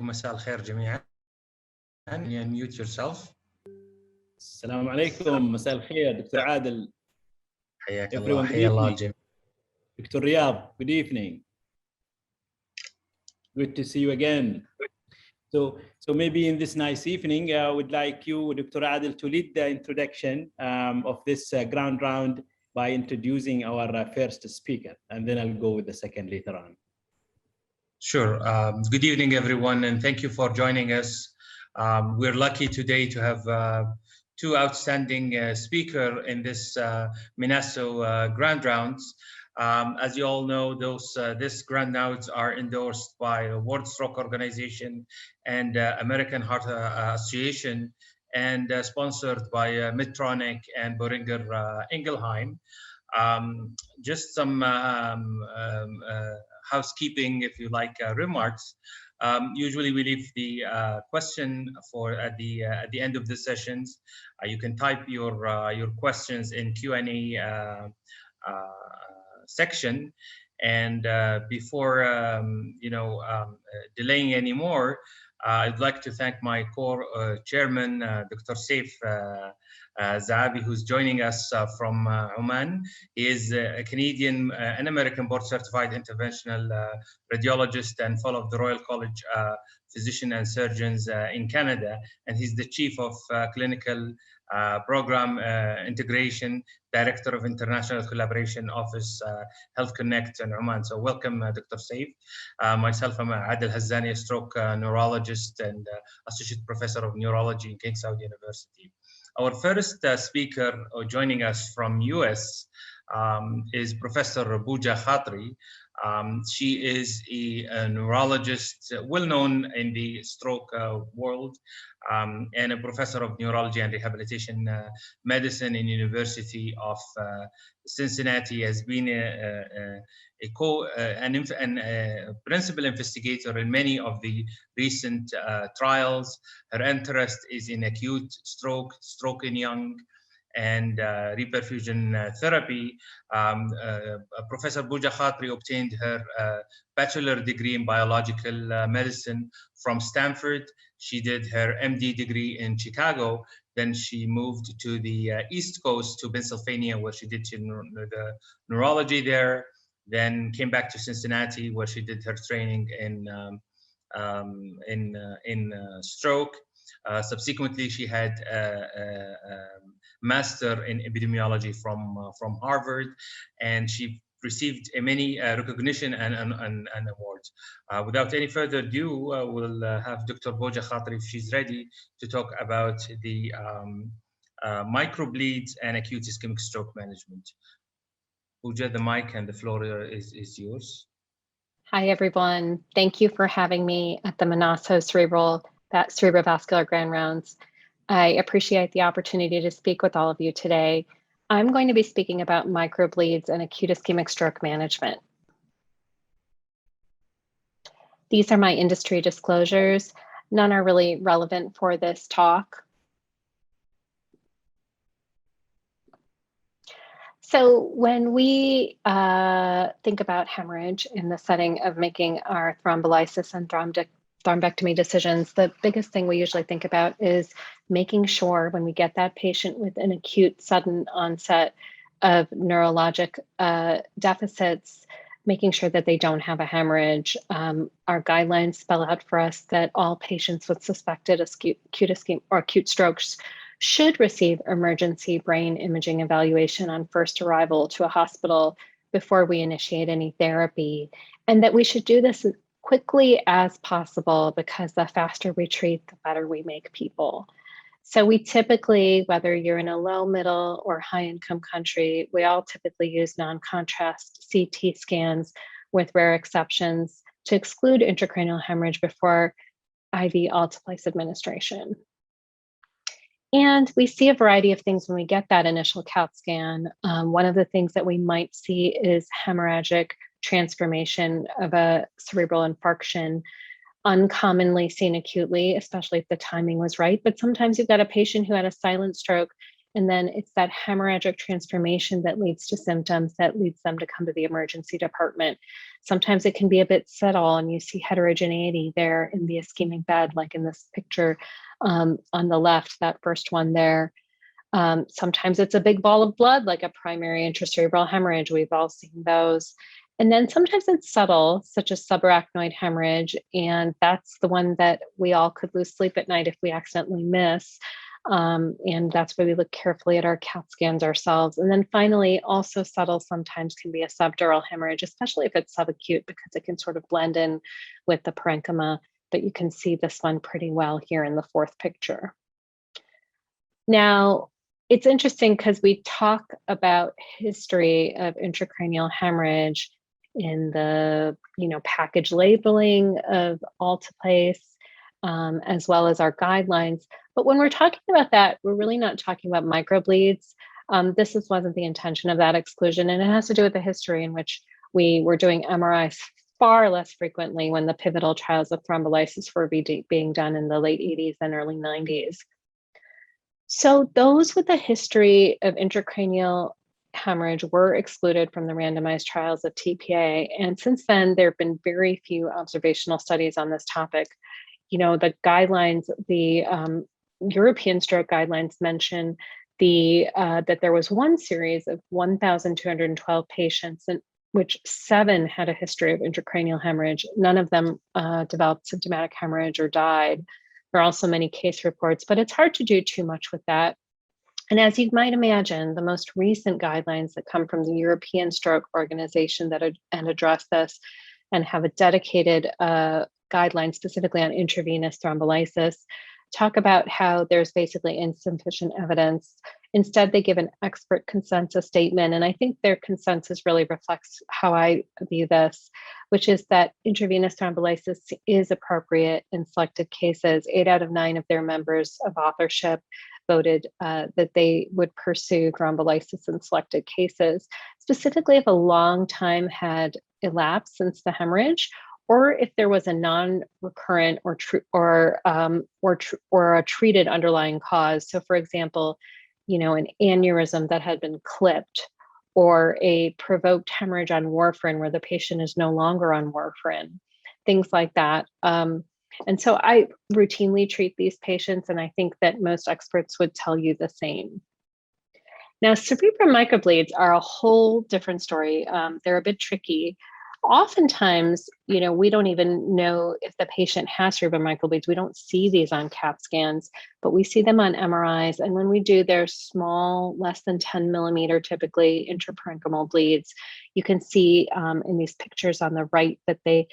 مساء الخير جميعا. Unmute yourself. السلام عليكم، مساء الخير دكتور عادل. حياك الله. حيا الله الجميع. دكتور رياض, good evening. Good to see you again. So maybe in this nice evening, I would like you, Dr. Adel, to lead the introduction of this ground round by introducing our first speaker, and then I'll go with the second later on. Sure. Good evening, everyone, and thank you for joining us. We're lucky today to have two outstanding speakers in this MENASO grand rounds. As you all know, this grand rounds are endorsed by the World Stroke Organization and American Heart Association, and sponsored by Medtronic and Boehringer Ingelheim. Just some housekeeping, if you like, remarks. Usually we leave the question for at the end of the sessions. You can type your questions in Q&A section. And before delaying anymore, I'd like to thank my chairman, Dr. Saif A AlZaabi, who's joining us from Oman. He is a Canadian and American board-certified interventional radiologist and fellow of the Royal College Physicians and Surgeons in Canada, and he's the chief of clinical program integration, director of international collaboration office, HealthConnect in Oman. So welcome, Dr. Saif. Myself, I'm Adel Alhazzani, a stroke neurologist and associate professor of neurology in King Saud University. Our first speaker joining us from US is Professor Pooja Khatri. She is a neurologist, well known in the stroke world, and a professor of neurology and rehabilitation medicine in University of Cincinnati. Has been a principal investigator in many of the recent trials. Her interest is in acute stroke, stroke in young, and reperfusion therapy. Professor Pooja Khatri obtained her bachelor degree in biological medicine from Stanford. She did her MD degree in Chicago. Then she moved to the East Coast to Pennsylvania, where she did the neurology there. Then came back to Cincinnati, where she did her training in stroke. Subsequently, she had a master in epidemiology from Harvard, and she received many recognition and awards. Without any further ado, we'll have Dr. Pooja Khatri, if she's ready, to talk about the microbleeds and acute ischemic stroke management. Pooja, the mic and the floor is yours. Hi, everyone. Thank you for having me at the MENASO Cerebrovascular Grand Rounds. I appreciate the opportunity to speak with all of you today. I'm going to be speaking about microbleeds and acute ischemic stroke management. These are my industry disclosures. None are really relevant for this talk. So when we think about hemorrhage in the setting of making our thrombolysis and thrombectomy decisions, the biggest thing we usually think about is making sure when we get that patient with an acute sudden onset of neurologic deficits, making sure that they don't have a hemorrhage. Our guidelines spell out for us that all patients with suspected acute strokes should receive emergency brain imaging evaluation on first arrival to a hospital before we initiate any therapy, and that we should do this as quickly as possible, because the faster we treat, the better we make people. So we typically, whether you're in a low, middle, or high income country, we all typically use non-contrast CT scans, with rare exceptions, to exclude intracranial hemorrhage before IV alteplase administration. And we see a variety of things when we get that initial CAT scan. One of the things that we might see is hemorrhagic transformation of a cerebral infarction, uncommonly seen acutely, especially if the timing was right. But sometimes you've got a patient who had a silent stroke And then it's that hemorrhagic transformation that leads to symptoms that leads them to come to the emergency department. Sometimes it can be a bit subtle, and you see heterogeneity there in the ischemic bed, like in this picture on the left, that first one there. Sometimes it's a big ball of blood, like a primary intracerebral hemorrhage. We've all seen those. And then sometimes it's subtle, such as subarachnoid hemorrhage. And that's the one that we all could lose sleep at night if we accidentally miss. And that's why we look carefully at our CAT scans ourselves. And then finally, also subtle sometimes can be a subdural hemorrhage, especially if it's subacute, because it can sort of blend in with the parenchyma. But you can see this one pretty well here in the fourth picture. Now, it's interesting because we talk about history of intracranial hemorrhage in the package labeling of Alteplase, as well as our guidelines. But when we're talking about that, we're really not talking about microbleeds. This wasn't the intention of that exclusion, and it has to do with the history in which we were doing MRIs far less frequently when the pivotal trials of thrombolysis were being done in the late 80s and early 90s. So those with a history of intracranial hemorrhage were excluded from the randomized trials of TPA. And since then, there have been very few observational studies on this topic. The guidelines, the European stroke guidelines mention that there was one series of 1,212 patients in which 7 had a history of intracranial hemorrhage. None of them developed symptomatic hemorrhage or died. There are also many case reports, but it's hard to do too much with that. And as you might imagine, the most recent guidelines that come from the European Stroke Organization and address this and have a dedicated guideline specifically on intravenous thrombolysis talk about how there's basically insufficient evidence. Instead, they give an expert consensus statement. And I think their consensus really reflects how I view this, which is that intravenous thrombolysis is appropriate in selected cases. 8 out of 9 of their members of authorship voted that they would pursue thrombolysis in selected cases, specifically if a long time had elapsed since the hemorrhage, or if there was a non-recurrent or a treated underlying cause. So, for example, an aneurysm that had been clipped, or a provoked hemorrhage on warfarin where the patient is no longer on warfarin, things like that. And so I routinely treat these patients, and I think that most experts would tell you the same. Now, cerebral microbleeds are a whole different story. They're a bit tricky. Oftentimes, we don't even know if the patient has cerebral microbleeds. We don't see these on CAT scans, but we see them on MRIs. And when we do, they're small, less than 10 millimeter, typically intraparenchymal bleeds. You can see in these pictures on the right that they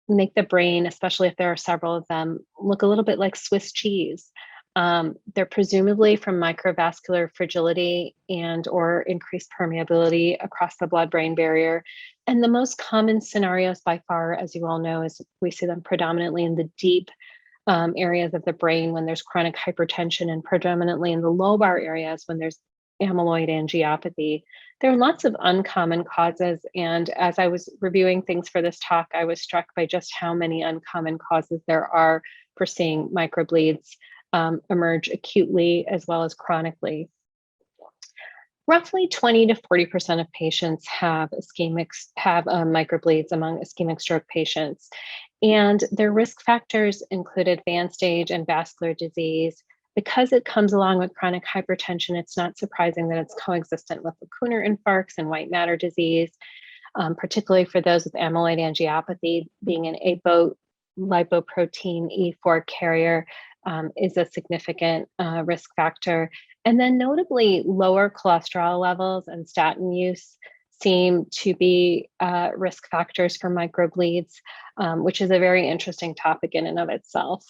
make the brain, especially if there are several of them, look a little bit like Swiss cheese. They're presumably from microvascular fragility and or increased permeability across the blood-brain barrier. And the most common scenarios by far, as you all know, is we see them predominantly in the deep areas of the brain when there's chronic hypertension, and predominantly in the lobar areas when there's amyloid angiopathy. There are lots of uncommon causes. And as I was reviewing things for this talk, I was struck by just how many uncommon causes there are for seeing microbleeds emerge acutely as well as chronically. Roughly 20 to 40% of patients have microbleeds among ischemic stroke patients. And their risk factors include advanced age and vascular disease. Because it comes along with chronic hypertension, it's not surprising that it's coexistent with lacunar infarcts and white matter disease, particularly for those with amyloid angiopathy. Being an apolipoprotein E4 carrier is a significant risk factor. And then notably, lower cholesterol levels and statin use seem to be risk factors for microbleeds, which is a very interesting topic in and of itself.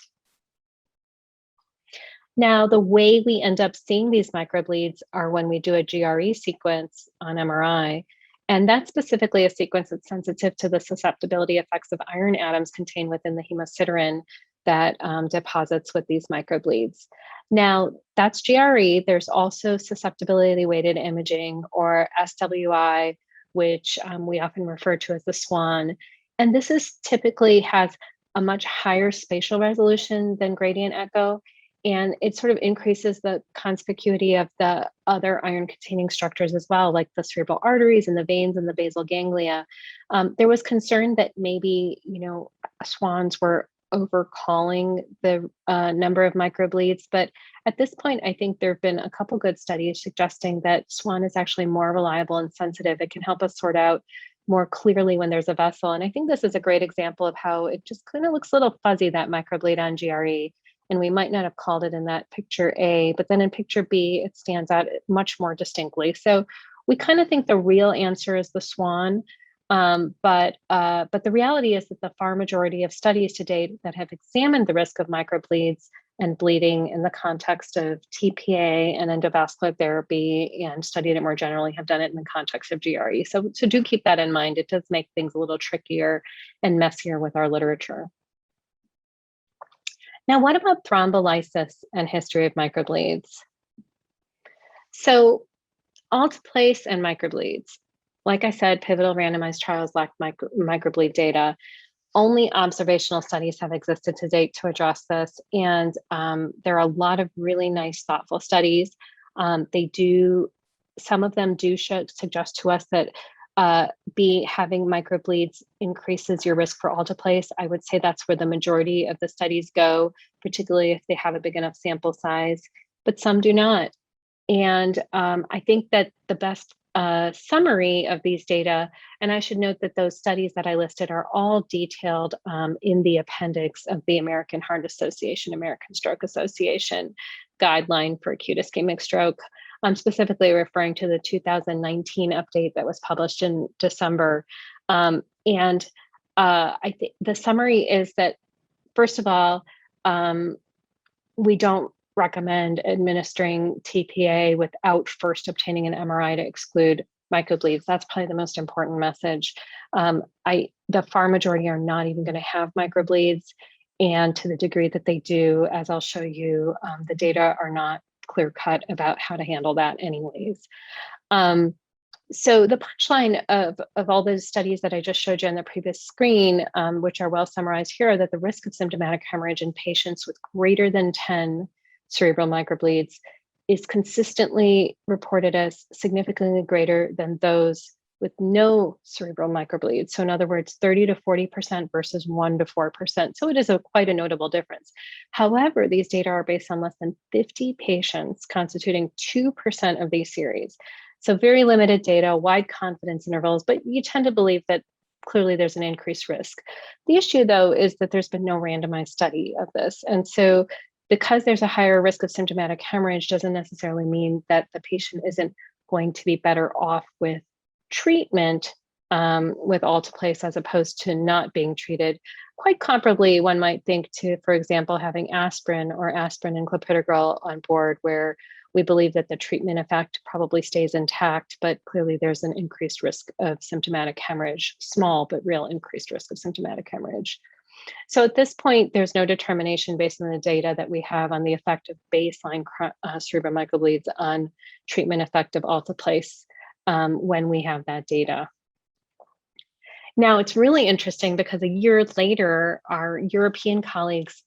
Now, the way we end up seeing these microbleeds are when we do a GRE sequence on MRI. And that's specifically a sequence that's sensitive to the susceptibility effects of iron atoms contained within the hemosiderin that deposits with these microbleeds. Now, that's GRE. There's also susceptibility weighted imaging, or SWI, which we often refer to as the SWAN. And this typically has a much higher spatial resolution than gradient echo. and it sort of increases the conspicuity of the other iron-containing structures as well, like the cerebral arteries and the veins and the basal ganglia. There was concern that maybe, swans were overcalling the number of microbleeds, but at this point, I think there have been a couple good studies suggesting that swan is actually more reliable and sensitive. It can help us sort out more clearly when there's a vessel. And I think this is a great example of how it just kind of looks a little fuzzy, that microbleed on GRE. And we might not have called it in that picture A, but then in picture B, it stands out much more distinctly. So we kind of think the real answer is the swan. But the reality is that the far majority of studies to date that have examined the risk of microbleeds and bleeding in the context of TPA and endovascular therapy and studied it more generally have done it in the context of GRE. So do keep that in mind. It does make things a little trickier and messier with our literature. Now, what about thrombolysis and history of microbleeds? So alteplase and microbleeds. Like I said, pivotal randomized trials lack microbleed data. Only observational studies have existed to date to address this. And there are a lot of really nice, thoughtful studies. Some of them do suggest to us that having microbleeds increases your risk for alteplase. I would say that's where the majority of the studies go, particularly if they have a big enough sample size, but some do not. And I think that the best summary of these data, and I should note that those studies that I listed are all detailed in the appendix of the American Heart Association, American Stroke Association guideline for acute ischemic stroke. I'm specifically referring to the 2019 update that was published in December. I think the summary is that, first of all, we don't recommend administering TPA without first obtaining an MRI to exclude microbleeds. That's probably the most important message. The far majority are not even going to have microbleeds, and to the degree that they do, as I'll show you, the data are not clear-cut about how to handle that anyways. So the punchline of all those studies that I just showed you on the previous screen, which are well summarized here, are that the risk of symptomatic hemorrhage in patients with greater than 10 cerebral microbleeds is consistently reported as significantly greater than those with no cerebral microbleeds. So in other words, 30 to 40% versus 1 to 4%. So it is quite a notable difference. However, these data are based on less than 50 patients constituting 2% of these series. So very limited data, wide confidence intervals, but you tend to believe that clearly there's an increased risk. The issue though is that there's been no randomized study of this. And so because there's a higher risk of symptomatic hemorrhage doesn't necessarily mean that the patient isn't going to be better off with treatment with alteplase as opposed to not being treated. Quite comparably, one might think to, for example, having aspirin or aspirin and clopidogrel on board, where we believe that the treatment effect probably stays intact, but clearly there's an increased risk of symptomatic hemorrhage, small but real increased risk of symptomatic hemorrhage. So at this point, there's no determination based on the data that we have on the effect of baseline cerebral microbleeds on treatment effect of alteplase when we have that data. Now, it's really interesting because a year later, our European colleagues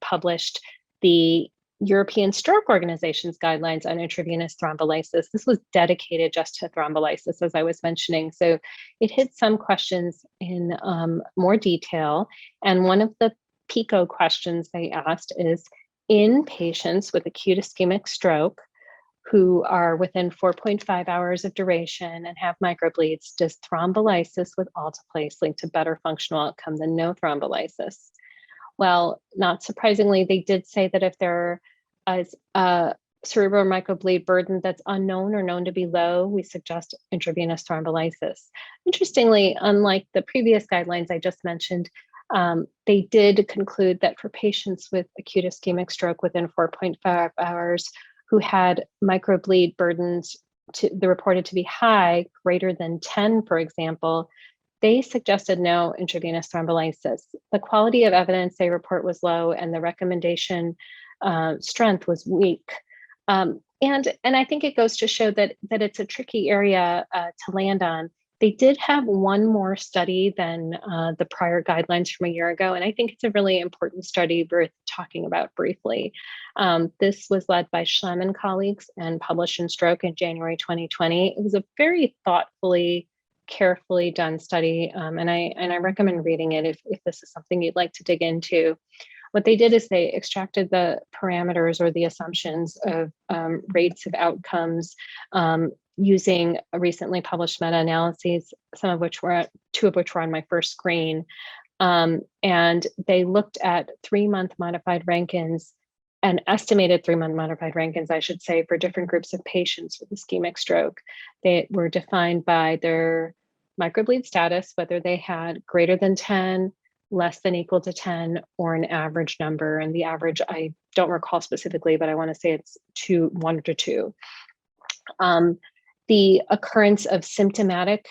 published the European Stroke Organization's guidelines on intravenous thrombolysis. This was dedicated just to thrombolysis, as I was mentioning. So it hit some questions in more detail. And one of the PICO questions they asked is, in patients with acute ischemic stroke who are within 4.5 hours of duration and have microbleeds, does thrombolysis with alteplase link to better functional outcome than no thrombolysis? Well, not surprisingly, they did say that if there is a cerebral microbleed burden that's unknown or known to be low, we suggest intravenous thrombolysis. Interestingly, unlike the previous guidelines I just mentioned, they did conclude that for patients with acute ischemic stroke within 4.5 hours who had microbleed burdens reported to be high, greater than 10, for example, they suggested no intravenous thrombolysis. The quality of evidence they report was low and the recommendation strength was weak. And I think it goes to show that it's a tricky area to land on. They did have one more study than the prior guidelines from a year ago, and I think it's a really important study worth talking about briefly. This was led by Schlemm and colleagues and published in Stroke in January 2020. It was a very thoughtfully, carefully done study, and I recommend reading it if this is something you'd like to dig into. What they did is they extracted the parameters or the assumptions of rates of outcomes using a recently published meta-analyses, two of which were on my first screen. And they looked at 3-month modified Rankins and estimated 3-month modified Rankins, I should say, for different groups of patients with ischemic stroke. They were defined by their microbleed status, whether they had greater than 10, less than equal to 10, or an average number. And the average, I don't recall specifically, but I want to say it's 1 to 2. The occurrence of symptomatic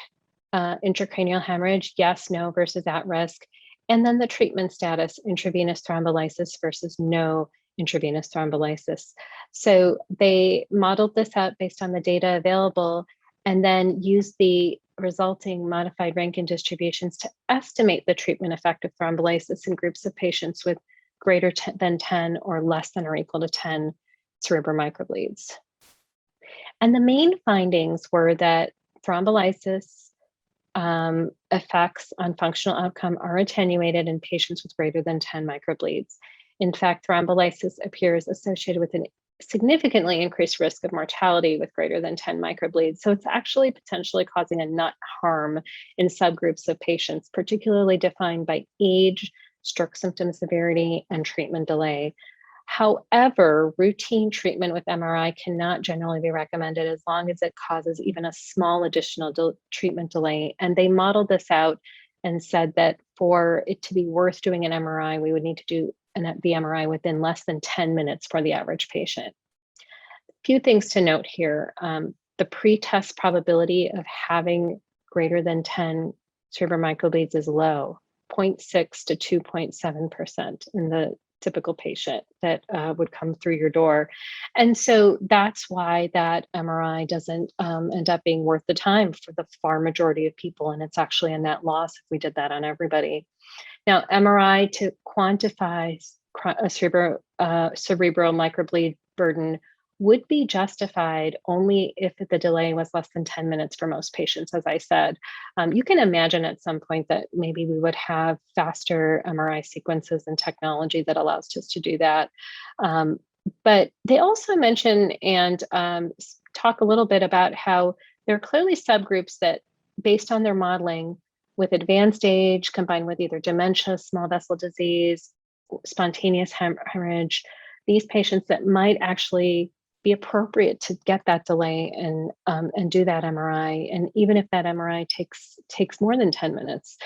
intracranial hemorrhage, yes, no versus at risk. And then the treatment status, intravenous thrombolysis versus no intravenous thrombolysis. So they modeled this out based on the data available and then used the resulting modified Rankin distributions to estimate the treatment effect of thrombolysis in groups of patients with greater than 10 or less than or equal to 10 cerebral microbleeds. And the main findings were that thrombolysis effects on functional outcome are attenuated in patients with greater than 10 microbleeds. In fact, thrombolysis appears associated with an significantly increased risk of mortality with greater than 10 microbleeds. So it's actually potentially causing a nut harm in subgroups of patients, particularly defined by age, stroke symptom severity, and treatment delay. However, routine treatment with MRI cannot generally be recommended as long as it causes even a small additional treatment delay. And they modeled this out and said that for it to be worth doing an MRI, we would need to do the MRI within less than 10 minutes for the average patient. A few things to note here. The pre-test probability of having greater than 10 cerebral microbleeds is low, 0.6 to 2.7% in the typical patient that would come through your door. And so that's why that MRI doesn't end up being worth the time for the far majority of people. And it's actually a net loss if we did that on everybody. Now, MRI to quantify a cerebral microbleed burden would be justified only if the delay was less than 10 minutes for most patients, as I said. You can imagine at some point that maybe we would have faster MRI sequences and technology that allows us to do that. But they also mention and talk a little bit about how there are clearly subgroups that, based on their modeling, with advanced age combined with either dementia, small vessel disease, spontaneous hemorrhage, these patients that might actually be appropriate to get that delay and do that MRI, and even if that MRI takes more than 10 minutes.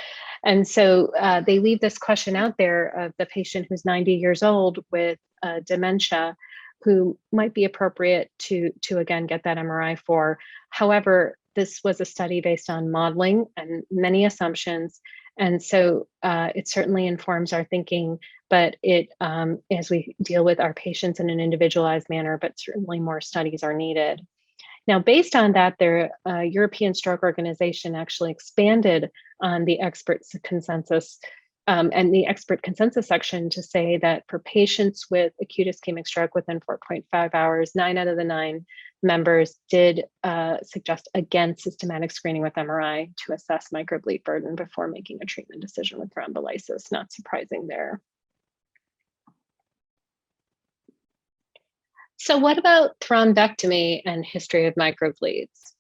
And so they leave this question out there of the patient who's 90 years old with dementia, who might be appropriate to again get that MRI for. However, this was a study based on modeling and many assumptions. And so it certainly informs our thinking, but it as we deal with our patients in an individualized manner, but certainly more studies are needed. Now, based on that, the European Stroke Organization actually expanded on the expert consensus and the expert consensus section to say that for patients with acute ischemic stroke within 4.5 hours, 9 out of the 9 members did suggest against systematic screening with MRI to assess microbleed burden before making a treatment decision with thrombolysis. Not surprising there. So what about thrombectomy and history of microbleeds?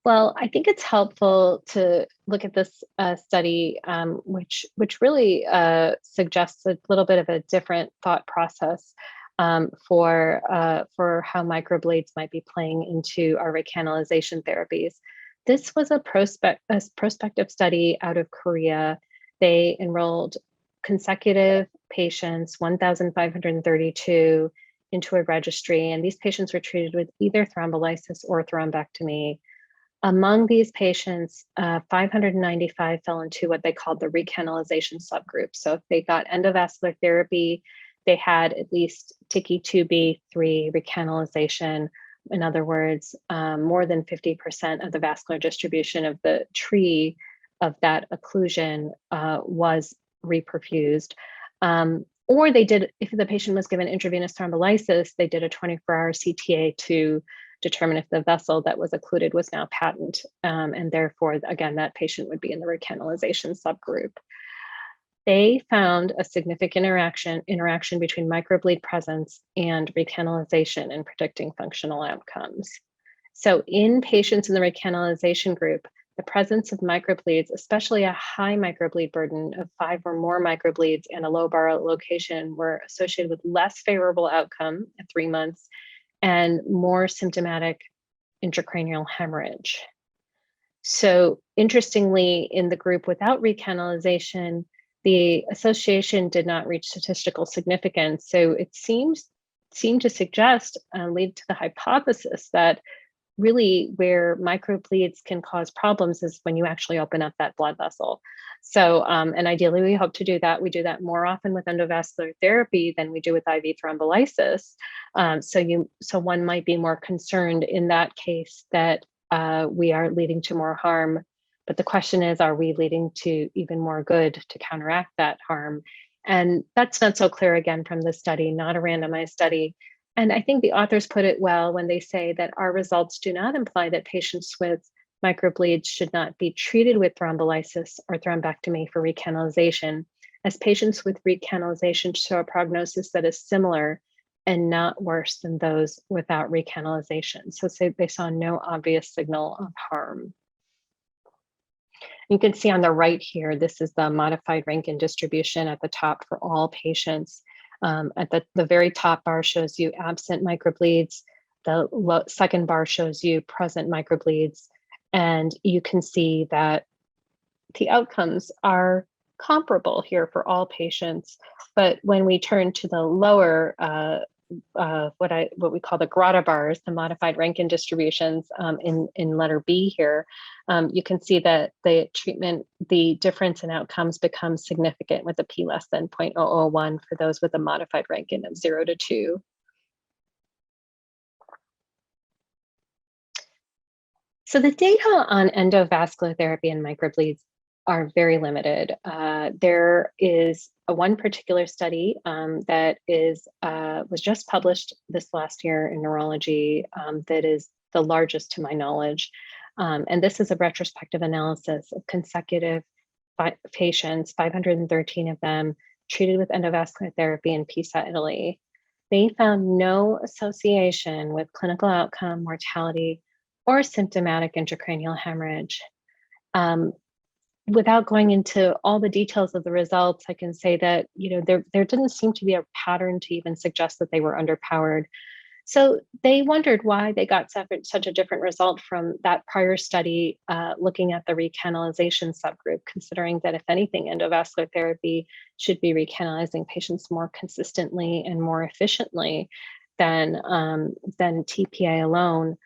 Well, I think it's helpful to look at this study, which really suggests a little bit of a different thought process for how microbleeds might be playing into our recanalization therapies. This was a prospective study out of Korea. They enrolled consecutive patients, 1,532, into a registry, and these patients were treated with either thrombolysis or thrombectomy. Among these patients, 595 fell into what they called the recanalization subgroup. So if they got endovascular therapy, they had at least TICI 2B3 recanalization In other words, more than 50% of the vascular distribution of the tree of that occlusion was reperfused. Or they did, if the patient was given intravenous thrombolysis, they did a 24-hour CTA to determine if the vessel that was occluded was now patent. And therefore, again, that patient would be in the recanalization subgroup. They found a significant interaction between microbleed presence and recanalization in predicting functional outcomes. So in patients in the recanalization group, the presence of microbleeds, especially a high microbleed burden of 5 or more microbleeds and a low bar location, were associated with less favorable outcome at 3 months and more symptomatic intracranial hemorrhage. So interestingly, in the group without recanalization, the association did not reach statistical significance. So it seemed to suggest, lead to the hypothesis that really where microbleeds can cause problems is when you actually open up that blood vessel. So, and ideally we hope to do that. We do that more often with endovascular therapy than we do with IV thrombolysis. So one might be more concerned in that case that we are leading to more harm. But the question is, are we leading to even more good to counteract that harm? And that's not so clear again from the study, not a randomized study. And I think the authors put it well when they say that our results do not imply that patients with microbleeds should not be treated with thrombolysis or thrombectomy for recanalization, as patients with recanalization show a prognosis that is similar and not worse than those without recanalization. So they saw no obvious signal of harm. You can see on the right here, this is the modified Rankin distribution at the top for all patients. At the very top bar shows you absent microbleeds. The second bar shows you present microbleeds. And you can see that the outcomes are comparable here for all patients. But when we turn to the lower, what we call the Grotta bars, the modified Rankin distributions in letter B here, you can see that the difference in outcomes becomes significant with a p less than 0.001 for those with a modified Rankin of 0 to 2. So the data on endovascular therapy and microbleeds are very limited. There is one particular study that was just published this last year in Neurology that is the largest to my knowledge. And this is a retrospective analysis of consecutive patients, 513 of them, treated with endovascular therapy in Pisa, Italy. They found no association with clinical outcome, mortality, or symptomatic intracranial hemorrhage. Without going into all the details of the results, I can say that there didn't seem to be a pattern to even suggest that they were underpowered. So they wondered why they got such a different result from that prior study looking at the recanalization subgroup, considering that if anything, endovascular therapy should be recanalizing patients more consistently and more efficiently than TPA alone.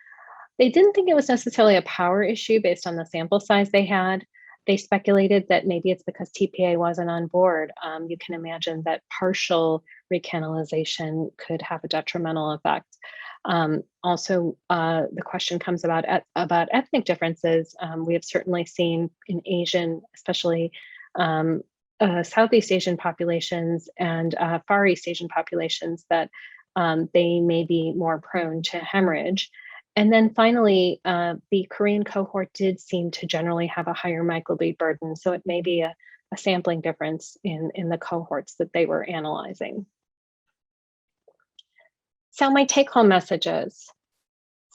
They didn't think it was necessarily a power issue based on the sample size they had. They speculated that maybe it's because TPA wasn't on board. You can imagine that partial recanalization could have a detrimental effect. Also, the question comes about ethnic differences. We have certainly seen in Asian, especially Southeast Asian populations and Far East Asian populations, that they may be more prone to hemorrhage. And then finally, the Korean cohort did seem to generally have a higher microbleed burden. So it may be a sampling difference in the cohorts that they were analyzing. So my take-home message is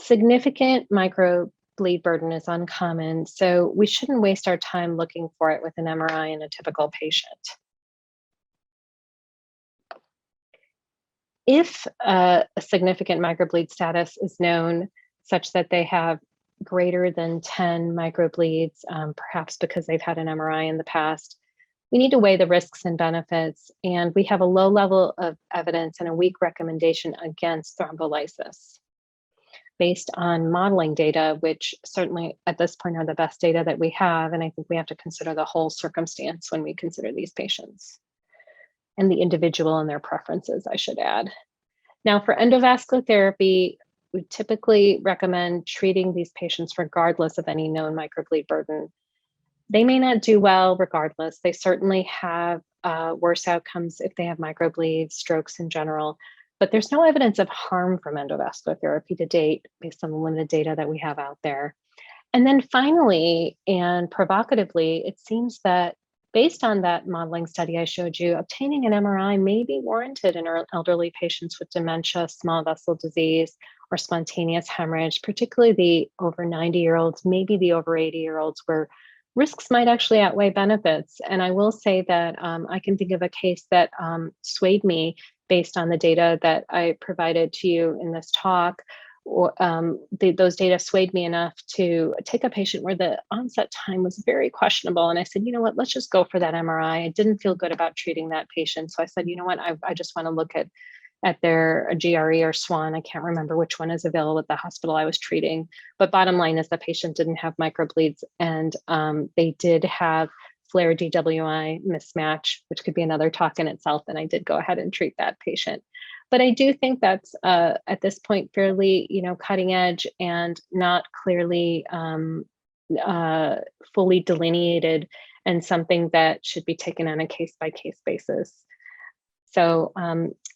significant microbleed burden is uncommon. So we shouldn't waste our time looking for it with an MRI in a typical patient. If a significant microbleed status is known, such that they have greater than 10 microbleeds, perhaps because they've had an MRI in the past, we need to weigh the risks and benefits. And we have a low level of evidence and a weak recommendation against thrombolysis based on modeling data, which certainly at this point are the best data that we have. And I think we have to consider the whole circumstance when we consider these patients and the individual and their preferences, I should add. Now for endovascular therapy, we typically recommend treating these patients regardless of any known microbleed burden. They may not do well regardless. They certainly have worse outcomes if they have microbleeds, strokes in general, but there's no evidence of harm from endovascular therapy to date based on the limited data that we have out there. And then finally, and provocatively, it seems that based on that modeling study I showed you, obtaining an MRI may be warranted in elderly patients with dementia, small vessel disease, or spontaneous hemorrhage, particularly the over 90-year-olds, maybe the over 80-year-olds, where risks might actually outweigh benefits. And I will say that I can think of a case that swayed me based on the data that I provided to you in this talk. Those data swayed me enough to take a patient where the onset time was very questionable. And I said, you know what, let's just go for that MRI. I didn't feel good about treating that patient. So I said, you know what, I just want to look at their GRE or SWAN. I can't remember which one is available at the hospital I was treating. But bottom line is the patient didn't have microbleeds, and they did have flare DWI mismatch, which could be another talk in itself. And I did go ahead and treat that patient. But I do think that's at this point fairly, cutting edge and not clearly fully delineated, and something that should be taken on a case-by-case basis. So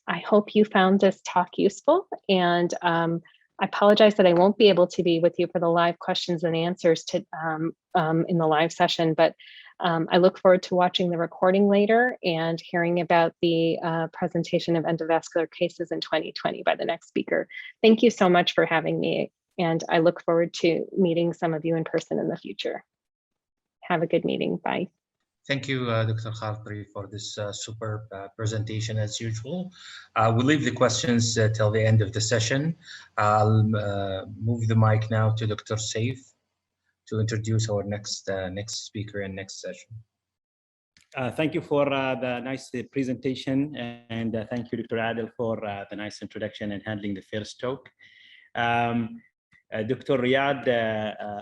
I hope you found this talk useful, and I apologize that I won't be able to be with you for the live questions and answers in the live session, but I look forward to watching the recording later and hearing about the presentation of endovascular cases in 2020 by the next speaker. Thank you so much for having me, and I look forward to meeting some of you in person in the future. Have a good meeting. Bye. Thank you, Dr. Khatri, for this superb presentation as usual. We'll leave the questions till the end of the session. I'll move the mic now to Dr. Saif to introduce our next speaker and next session. Thank you for the nice presentation, and thank you, Dr. Adel, for the nice introduction and handling the first talk. Dr. Riyadh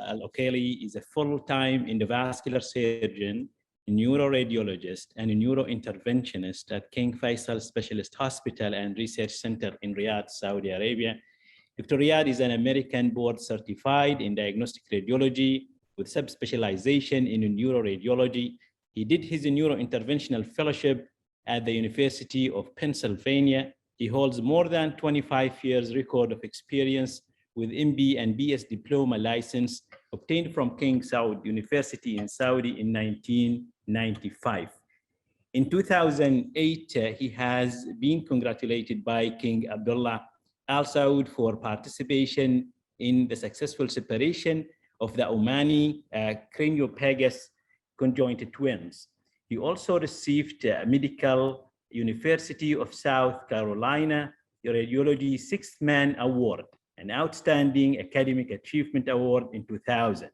Al-Okaili is a full-time endovascular surgeon, neuro-radiologist, and a neuro-interventionist at King Faisal Specialist Hospital and Research Center in Riyadh, Saudi Arabia. Dr. Riyadh is an American board certified in diagnostic radiology with subspecialization in neuro-radiology. He did his neuro-interventional fellowship at the University of Pennsylvania. He holds more than 25 years record of experience with MB and BS diploma license obtained from King Saud University in Saudi in 1995. In 2008, he has been congratulated by King Abdullah Al Saud for participation in the successful separation of the Omani craniopagus conjoint twins. He also received Medical University of South Carolina Radiology Sixth Man Award, an Outstanding Academic Achievement Award in 2000,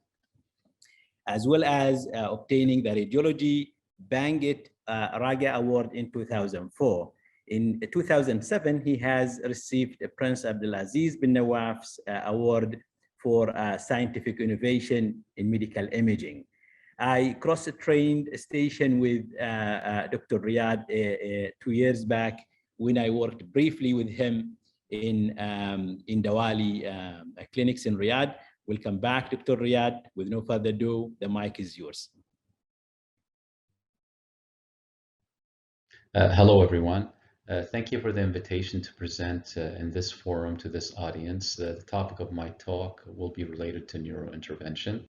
as well as obtaining the Radiology Bangit Raga Award in 2004. In 2007, he has received Prince Abdulaziz bin Nawaf's Award for scientific innovation in medical imaging. I cross-trained station with Dr. Riyadh 2 years back when I worked briefly with him in Dawali clinics in Riyadh. Welcome back, Dr. Riyadh. With no further ado, the mic is yours. Hello, everyone. Thank you for the invitation to present in this forum to this audience. The topic of my talk will be related to neurointervention.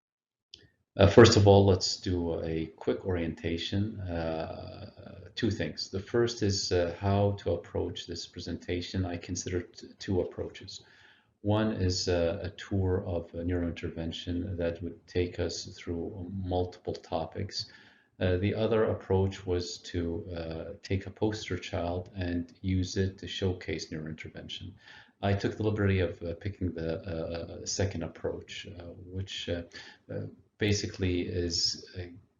First of all, let's do a quick orientation. Two things. The first is how to approach this presentation. I consider two approaches. One is a tour of neurointervention that would take us through multiple topics. The other approach was to take a poster child and use it to showcase neurointervention. I took the liberty of picking the second approach, which basically is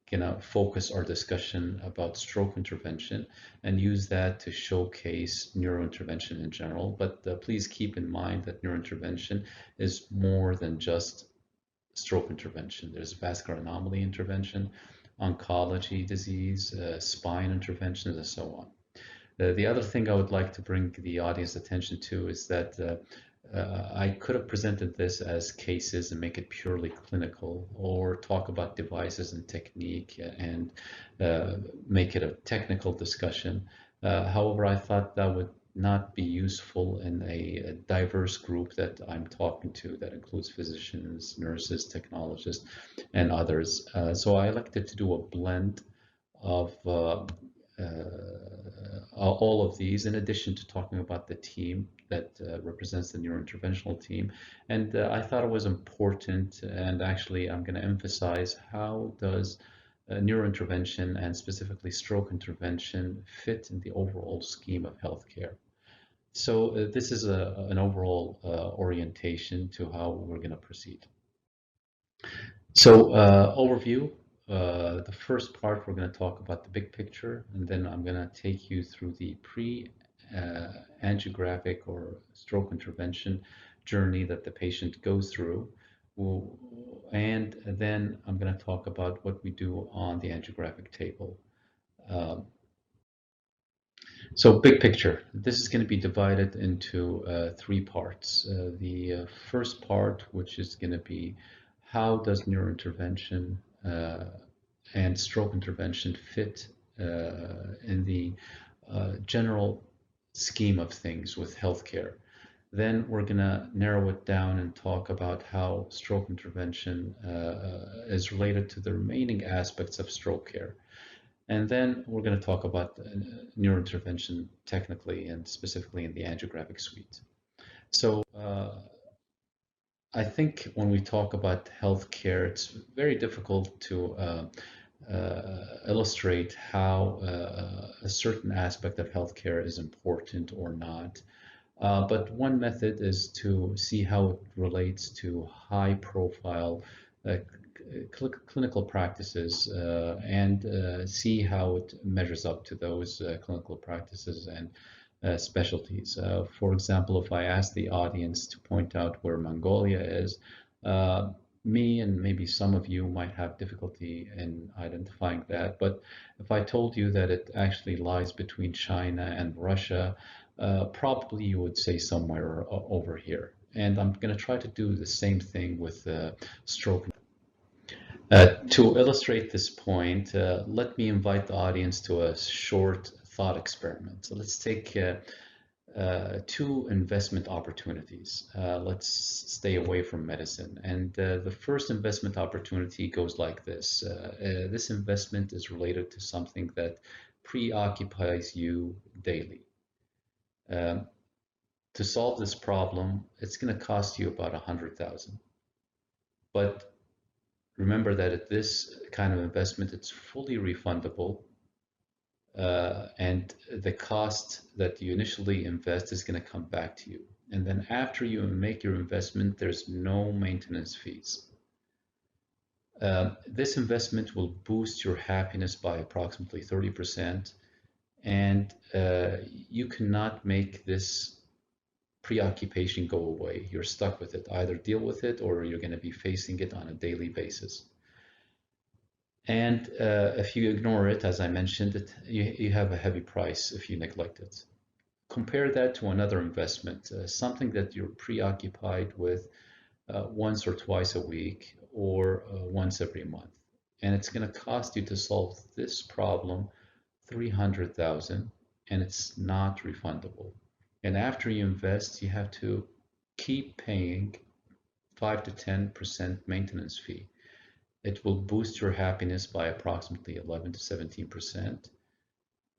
gonna focus our discussion about stroke intervention and use that to showcase neurointervention in general. But please keep in mind that neurointervention is more than just stroke intervention. There's vascular anomaly intervention, oncology disease, spine interventions, and so on. The other thing I would like to bring the audience attention to is that I could have presented this as cases and make it purely clinical, or talk about devices and technique and make it a technical discussion. However, I thought that would not be useful in a diverse group that I'm talking to, that includes physicians, nurses, technologists, and others. So I elected to do a blend of all of these, in addition to talking about the team that represents the neurointerventional team. And I thought it was important, and actually I'm going to emphasize, how does neurointervention and specifically stroke intervention fit in the overall scheme of healthcare? So this is an overall orientation to how we're going to proceed. So overview. The first part, we're going to talk about the big picture, and then I'm going to take you through the pre-angiographic or stroke intervention journey that the patient goes through. And then I'm going to talk about what we do on the angiographic table. So big picture, this is going to be divided into 3 parts. The first part, which is going to be, how does neurointervention and stroke intervention fit in the general scheme of things with healthcare. Then we're going to narrow it down and talk about how stroke intervention is related to the remaining aspects of stroke care. And then we're going to talk about neurointervention technically and specifically in the angiographic suite. So I think when we talk about healthcare, it's very difficult to illustrate how a certain aspect of healthcare is important or not. But one method is to see how it relates to high-profile clinical practices and see how it measures up to those clinical practices and specialties. For example, if I ask the audience to point out where Mongolia is, me and maybe some of you might have difficulty in identifying that. But if I told you that it actually lies between China and Russia, probably you would say somewhere over here. And I'm going to try to do the same thing with stroke. To illustrate this point, let me invite the audience to a short thought experiment. So let's take 2 investment opportunities. Let's stay away from medicine. And the first investment opportunity goes like this. This investment is related to something that preoccupies you daily. To solve this problem, it's going to cost you about $100,000. But remember that at this kind of investment, it's fully refundable. And the cost that you initially invest is going to come back to you. And then after you make your investment, there's no maintenance fees. This investment will boost your happiness by approximately 30%. And you cannot make this preoccupation go away. You're stuck with it. Either deal with it or you're going to be facing it on a daily basis. And if you ignore it, as I mentioned, you have a heavy price if you neglect it. Compare that to another investment, something that you're preoccupied with once or twice a week or once every month. And it's going to cost you to solve this problem $300,000, and it's not refundable. And after you invest, you have to keep paying 5 to 10% maintenance fee. It will boost your happiness by approximately 11 to 17%.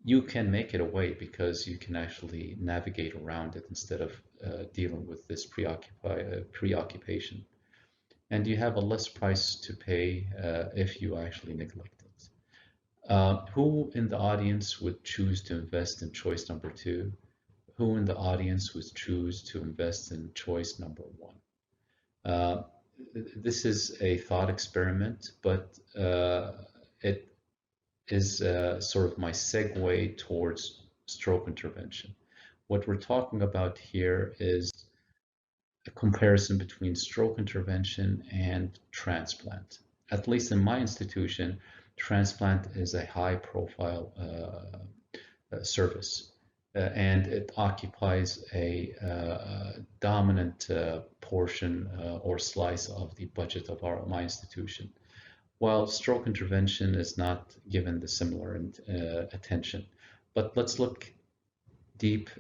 You can make it away because you can actually navigate around it instead of dealing with this preoccupation. And you have a less price to pay if you actually neglect it. Who in the audience would choose to invest in choice number 2? Who in the audience would choose to invest in choice number 1? This is a thought experiment, but it is sort of my segue towards stroke intervention. What we're talking about here is a comparison between stroke intervention and transplant. At least in my institution, transplant is a high-profile service. and it occupies a dominant portion or slice of the budget of my institution, while stroke intervention is not given the similar attention. But let's look deep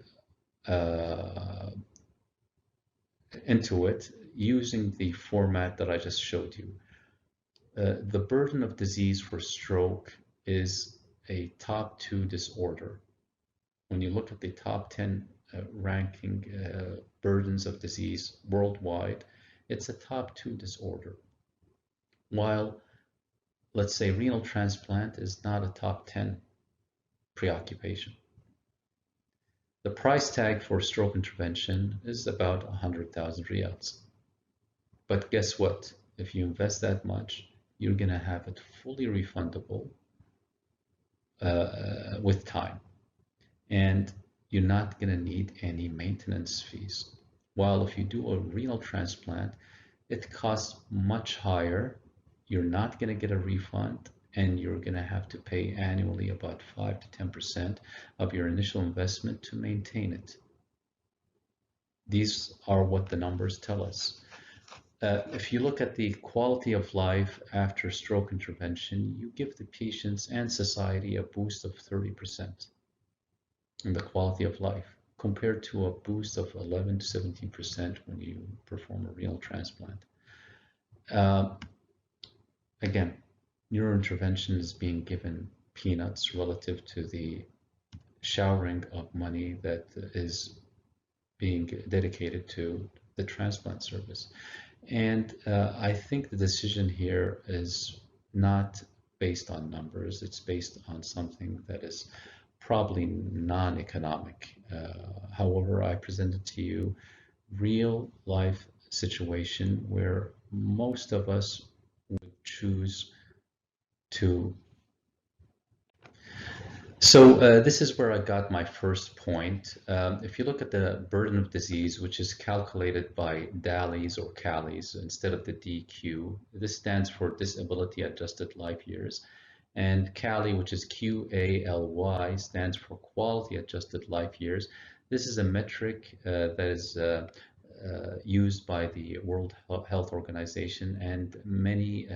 into it using the format that I just showed you. The burden of disease for stroke is a top 2 disorder. When you look at the top 10 ranking burdens of disease worldwide, it's a top 2 disorder. While, let's say, renal transplant is not a top 10 preoccupation. The price tag for stroke intervention is about 100,000 riyals. But guess what? If you invest that much, you're going to have it fully refundable with time. And you're not going to need any maintenance fees. While if you do a renal transplant, it costs much higher. You're not going to get a refund, and you're going to have to pay annually about 5 to 10% of your initial investment to maintain it. These are what the numbers tell us. If you look at the quality of life after stroke intervention, you give the patients and society a boost of 30% in the quality of life, compared to a boost of 11 to 17% when you perform a renal transplant. Again, neurointervention is being given peanuts relative to the showering of money that is being dedicated to the transplant service. And I think the decision here is not based on numbers, it's based on something that is probably non-economic. However, I presented to you real life situation where most of us would choose to. So this is where I got my first point. If you look at the burden of disease, which is calculated by DALYs or CALYs instead of the DQ, this stands for Disability Adjusted Life Years. And CALY, which is QALY, stands for Quality Adjusted Life Years. This is a metric that is used by the World Health Organization and many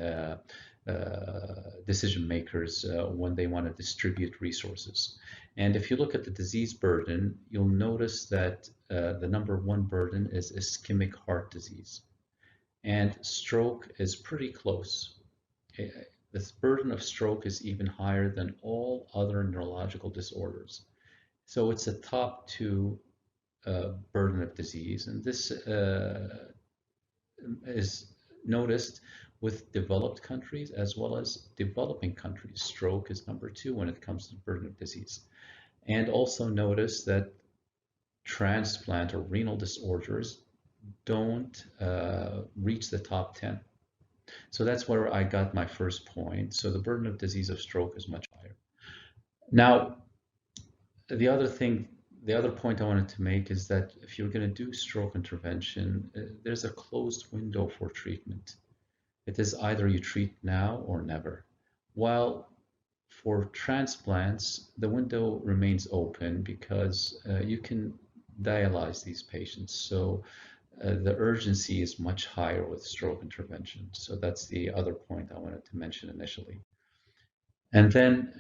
decision makers when they want to distribute resources. And if you look at the disease burden, you'll notice that the number 1 burden is ischemic heart disease. And stroke is pretty close. The burden of stroke is even higher than all other neurological disorders. So it's a top 2 burden of disease. And this is noticed with developed countries as well as developing countries. Stroke is number 2 when it comes to burden of disease. And also notice that transplant or renal disorders don't reach the top 10. So that's where I got my first point. So the burden of disease of stroke is much higher. Now, the other point I wanted to make is that if you're going to do stroke intervention, there's a closed window for treatment. It is either you treat now or never. While for transplants, the window remains open because you can dialyze these patients. So the urgency is much higher with stroke intervention. So that's the other point I wanted to mention initially. And then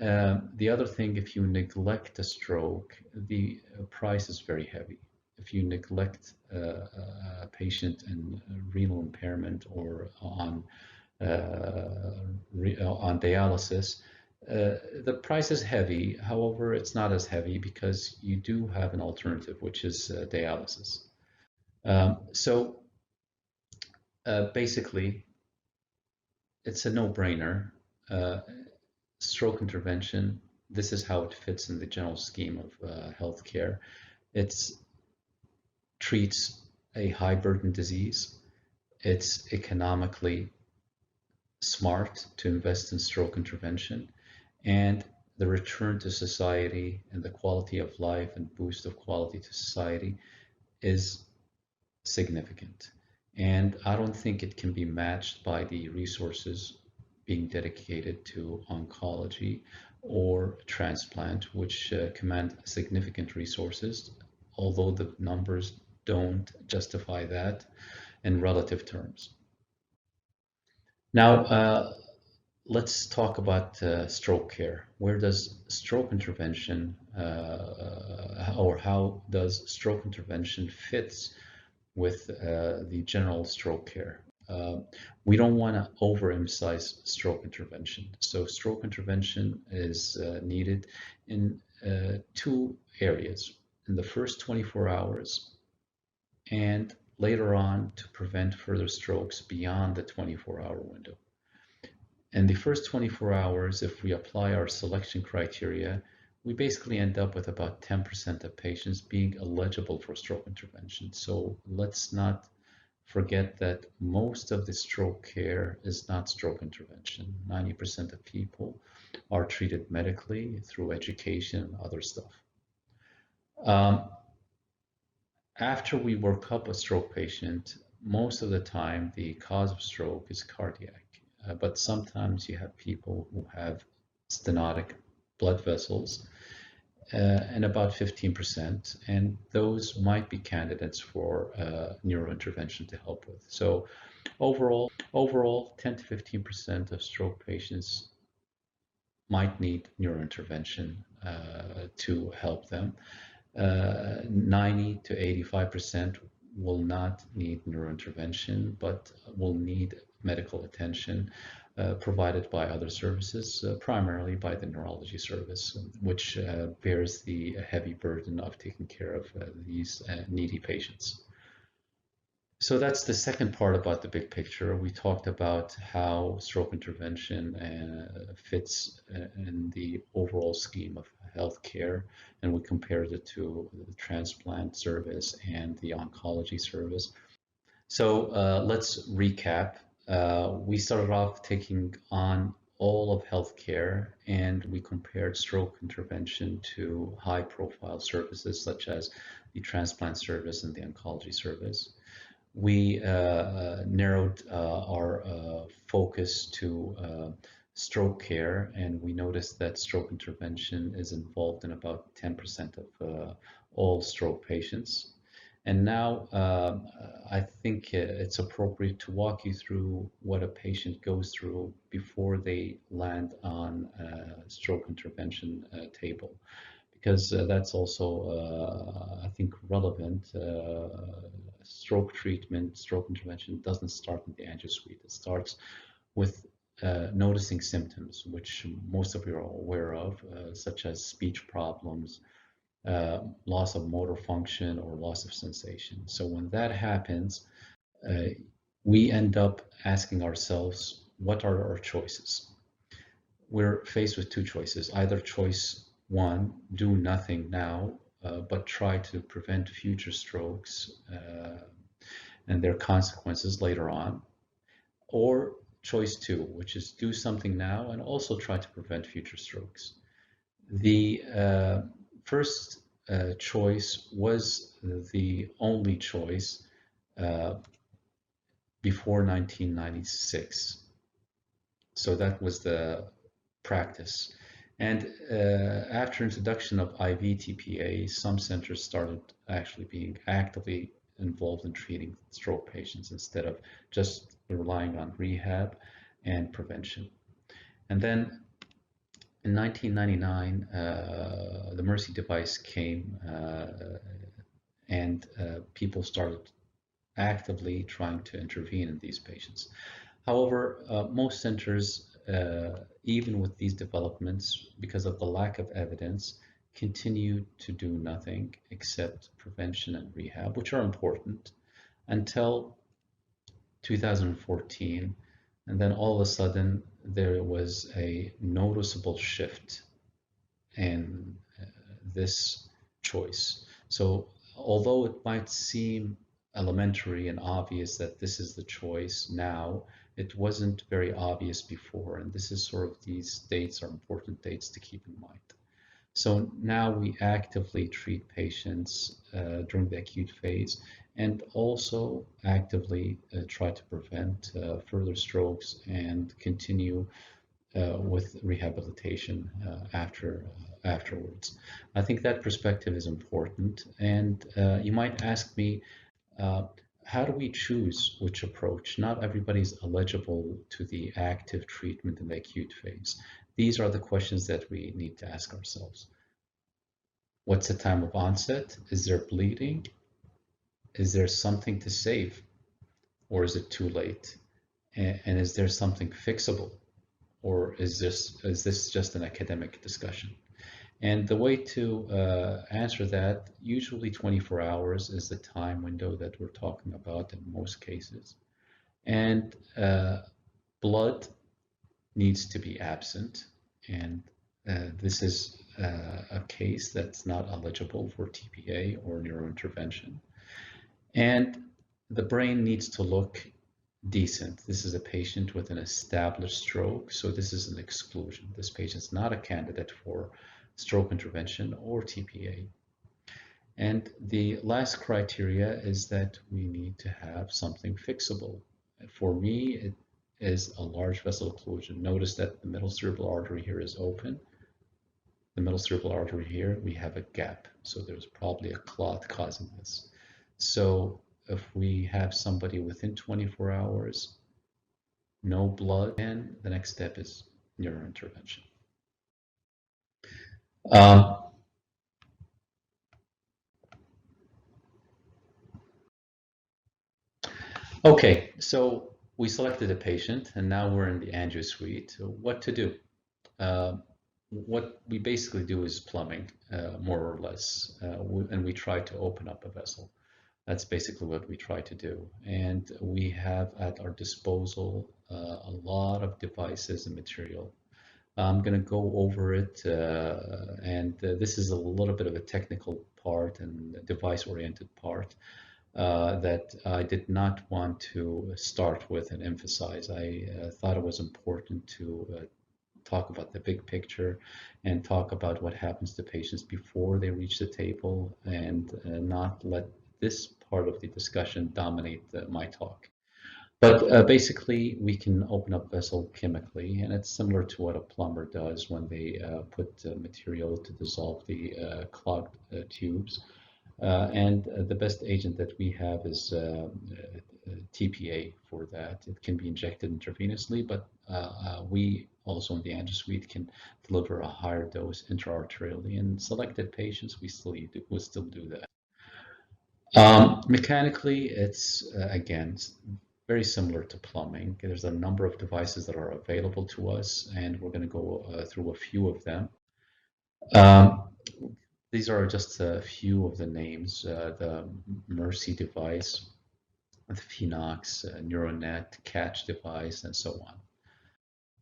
the other thing, if you neglect a stroke, the price is very heavy. If you neglect a patient in renal impairment or on dialysis, the price is heavy. However, it's not as heavy because you do have an alternative, which is dialysis. Basically, it's a no-brainer. Stroke intervention, this is how it fits in the general scheme of healthcare. It treats a high burden disease. It's economically smart to invest in stroke intervention, and the return to society and the quality of life and boost of quality to society is significant. And I don't think it can be matched by the resources being dedicated to oncology or transplant, which command significant resources, although the numbers don't justify that in relative terms. Now, let's talk about stroke care. Where does stroke intervention, or how does stroke intervention fits with the general stroke care? We don't want to overemphasize stroke intervention. So stroke intervention is needed in two areas: in the first 24 hours and later on to prevent further strokes beyond the 24-hour window. In the first 24 hours, if we apply our selection criteria, we basically end up with about 10% of patients being eligible for stroke intervention. So let's not forget that most of the stroke care is not stroke intervention. 90% of people are treated medically through education and other stuff. After we work up a stroke patient, most of the time the cause of stroke is cardiac, but sometimes you have people who have stenotic blood vessels, and about 15%, and those might be candidates for neurointervention to help with. So overall 10 to 15% of stroke patients might need neurointervention to help them. 90 to 85% will not need neurointervention, but will need medical attention provided by other services, primarily by the neurology service, which bears the heavy burden of taking care of these needy patients. So that's the second part about the big picture. We talked about how stroke intervention fits in the overall scheme of healthcare, and we compared it to the transplant service and the oncology service. So let's recap. We started off taking on all of healthcare, and we compared stroke intervention to high-profile services such as the transplant service and the oncology service. We narrowed our focus to stroke care, and we noticed that stroke intervention is involved in about 10% of all stroke patients. And now I think it's appropriate to walk you through what a patient goes through before they land on a stroke intervention table, because that's also, I think, relevant. Stroke treatment, stroke intervention doesn't start in the angio suite. It starts with noticing symptoms, which most of you are aware of, such as speech problems, loss of motor function, or loss of sensation. So when that happens, we end up asking ourselves, what are our choices? We're faced with two choices. Either choice one, do nothing now, but try to prevent future strokes and their consequences later on. Or choice two, which is do something now and also try to prevent future strokes. The first choice was the only choice before 1996. So that was the practice. And after introduction of IV TPA, some centers started actually being actively involved in treating stroke patients instead of just relying on rehab and prevention. And then in 1999, the Mercy device came and people started actively trying to intervene in these patients. However, most centers, even with these developments, because of the lack of evidence, continue to do nothing except prevention and rehab, which are important, until 2014. And then all of a sudden, there was a noticeable shift in this choice. So although it might seem elementary and obvious that this is the choice now, it wasn't very obvious before, and this is sort of, these dates are important dates to keep in mind. So now we actively treat patients during the acute phase, and also actively try to prevent further strokes and continue with rehabilitation afterwards. I think that perspective is important. And you might ask me, how do we choose which approach? Not everybody's eligible to the active treatment in the acute phase. These are the questions that we need to ask ourselves. What's the time of onset? Is there bleeding? Is there something to save? Or is it too late? And is there something fixable? Or is this just an academic discussion? And the way to answer that, usually 24 hours is the time window that we're talking about in most cases. And blood needs to be absent. And this is a case that's not eligible for TPA or neurointervention. And the brain needs to look decent. This is a patient with an established stroke, so this is an exclusion. This patient's not a candidate for stroke intervention or TPA. And the last criteria is that we need to have something fixable. For me, it is a large vessel occlusion. Notice that the middle cerebral artery here is open. The middle cerebral artery here, we have a gap. So there's probably a clot causing this. So if we have somebody within 24 hours, no blood, and the next step is neurointervention. Okay, so we selected a patient, and now we're in the angio suite. So what to do? What we basically do is plumbing, more or less, and we try to open up a vessel. That's basically what we try to do. And we have at our disposal a lot of devices and material. I'm going to go over it, and this is a little bit of a technical part and device-oriented part that I did not want to start with and emphasize. I thought it was important to talk about the big picture and talk about what happens to patients before they reach the table, and not let this part of the discussion dominate my talk. But basically, we can open up vessel chemically, and it's similar to what a plumber does when they put material to dissolve the clogged tubes. And the best agent that we have is TPA for that. It can be injected intravenously, but we also in the angio suite can deliver a higher dose intraarterially. In selected patients, we still do that. Mechanically, it's again very similar to plumbing. There's a number of devices that are available to us, and we're going to go through a few of them. These are just a few of the names: the Mercy device, the Phenox, NeuroNet, Catch device, and so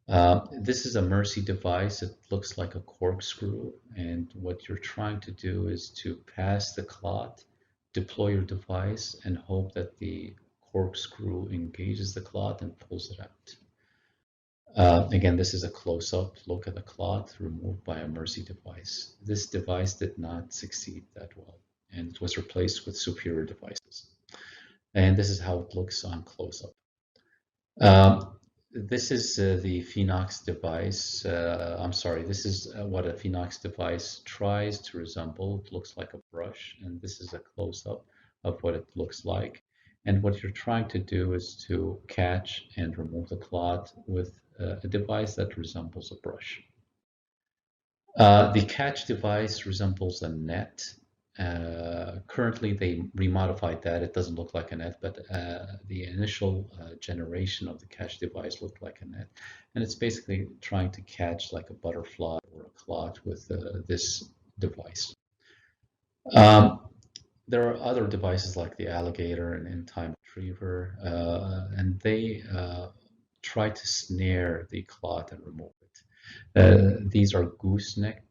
on. This is a Mercy device. It looks like a corkscrew, and what you're trying to do is to pass the clot, deploy your device, and hope that the corkscrew engages the clot and pulls it out. Again, this is a close-up look at the clot removed by a Mercy device. This device did not succeed that well, and it was replaced with superior devices. And this is how it looks on close-up. This is the Phenox device. I'm sorry, this is what a Phenox device tries to resemble. It looks like a brush, and this is a close-up of what it looks like. And what you're trying to do is to catch and remove the clot with a device that resembles a brush. The Catch device resembles a net. Currently, they remodified that. It doesn't look like a net, but the initial generation of the Catch device looked like a net. And it's basically trying to catch like a butterfly or a clot with this device. There are other devices like the Alligator and In-Time Retriever, and they try to snare the clot and remove it. These are gooseneck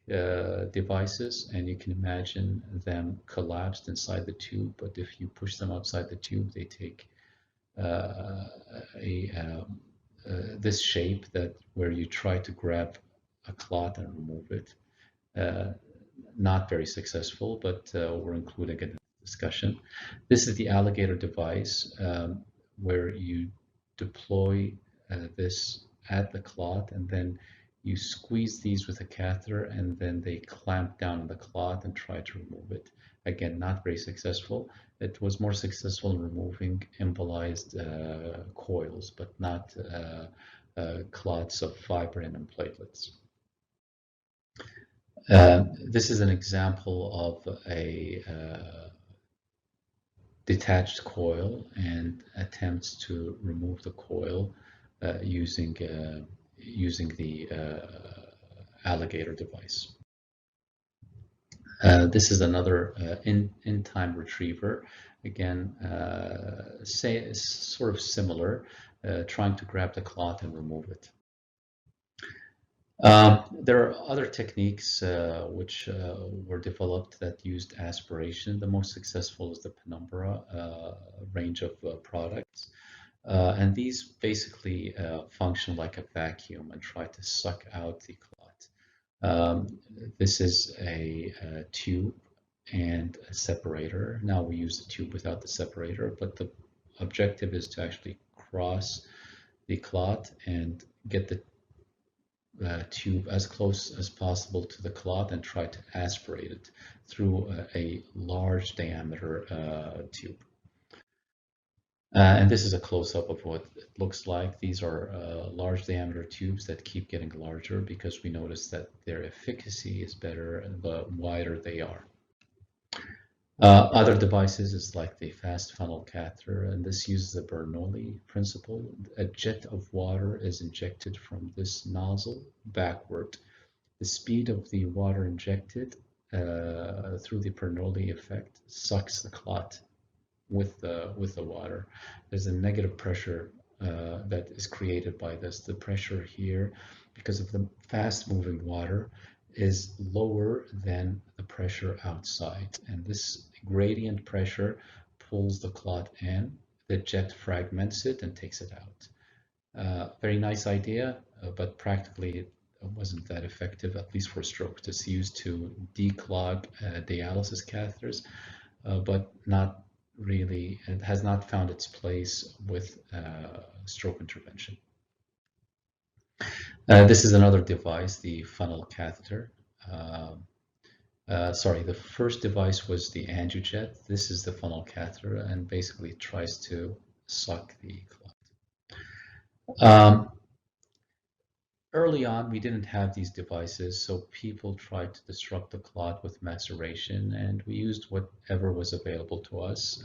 devices, and you can imagine them collapsed inside the tube, but if you push them outside the tube, they take this shape that where you try to grab a clot and remove it. Not very successful, but we're including it in the discussion. This is the Alligator device, where you deploy this at the clot, and then you squeeze these with a catheter, and then they clamp down on the clot and try to remove it. Again, not very successful. It was more successful in removing embolized coils, but not clots of fibrin and platelets. This is an example of a detached coil and attempts to remove the coil using the Alligator device. This is another in-time retriever. Again, sort of similar, trying to grab the clot and remove it. There are other techniques which were developed that used aspiration. The most successful is the Penumbra range of products. And these basically function like a vacuum and try to suck out the clot. This is a tube and a separator. Now we use the tube without the separator, but the objective is to actually cross the clot and get the tube as close as possible to the clot and try to aspirate it through a large diameter tube. And this is a close-up of what it looks like. These are large diameter tubes that keep getting larger because we notice that their efficacy is better the wider they are. Other devices is like the fast funnel catheter, and this uses the Bernoulli principle. A jet of water is injected from this nozzle backward. The speed of the water injected through the Bernoulli effect sucks the clot with the water. There's a negative pressure that is created by this. The pressure here, because of the fast moving water, is lower than the pressure outside, and this gradient pressure pulls the clot in. The jet fragments it and takes it out. Very nice idea, but practically it wasn't that effective, at least for stroke. It's used to declog dialysis catheters, but not really, it has not found its place with stroke intervention. This is another device, the funnel catheter. Sorry, the first device was the angiojet. This is the funnel catheter, and basically it tries to suck the clot. Early on, we didn't have these devices, so people tried to disrupt the clot with maceration, and we used whatever was available to us.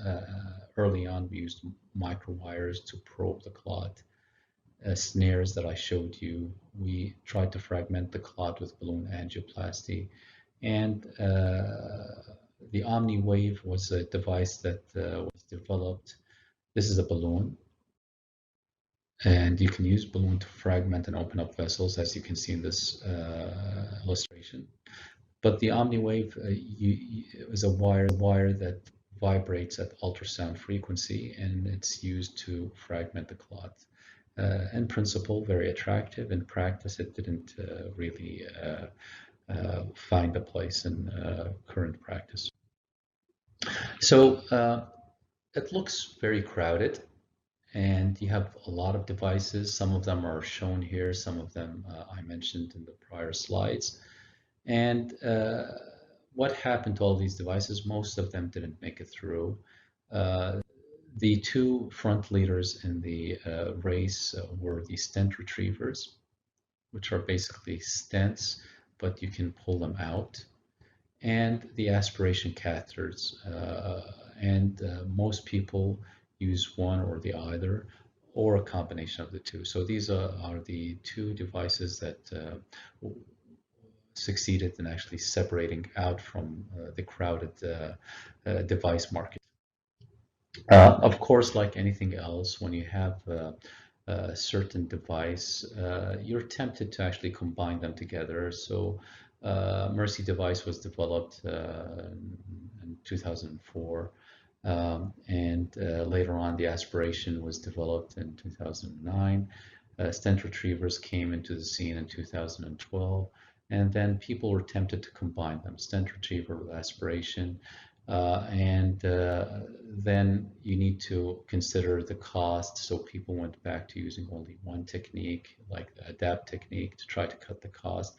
Early on, we used microwires to probe the clot. Snares that I showed you. We tried to fragment the clot with balloon angioplasty, and the Omniwave was a device that was developed. This is a balloon, and you can use balloon to fragment and open up vessels, as you can see in this illustration. But the Omniwave is a wire that vibrates at ultrasound frequency, and it's used to fragment the clot. In principle, very attractive. In practice, it didn't really find a place in current practice. So it looks very crowded, and you have a lot of devices. Some of them are shown here. Some of them I mentioned in the prior slides. And what happened to all these devices? Most of them didn't make it through. The two front leaders in the race were the stent retrievers, which are basically stents, but you can pull them out, and the aspiration catheters. Most people use one or the other, or a combination of the two. So these are the two devices that succeeded in actually separating out from the crowded device market. Of course, like anything else, when you have a certain device, you're tempted to actually combine them together. So Mercy device was developed in 2004, and later on the aspiration was developed in 2009. Stent retrievers came into the scene in 2012, and then people were tempted to combine them, stent retriever with aspiration. Then you need to consider the cost. So people went back to using only one technique, like the ADAPT technique, to try to cut the cost.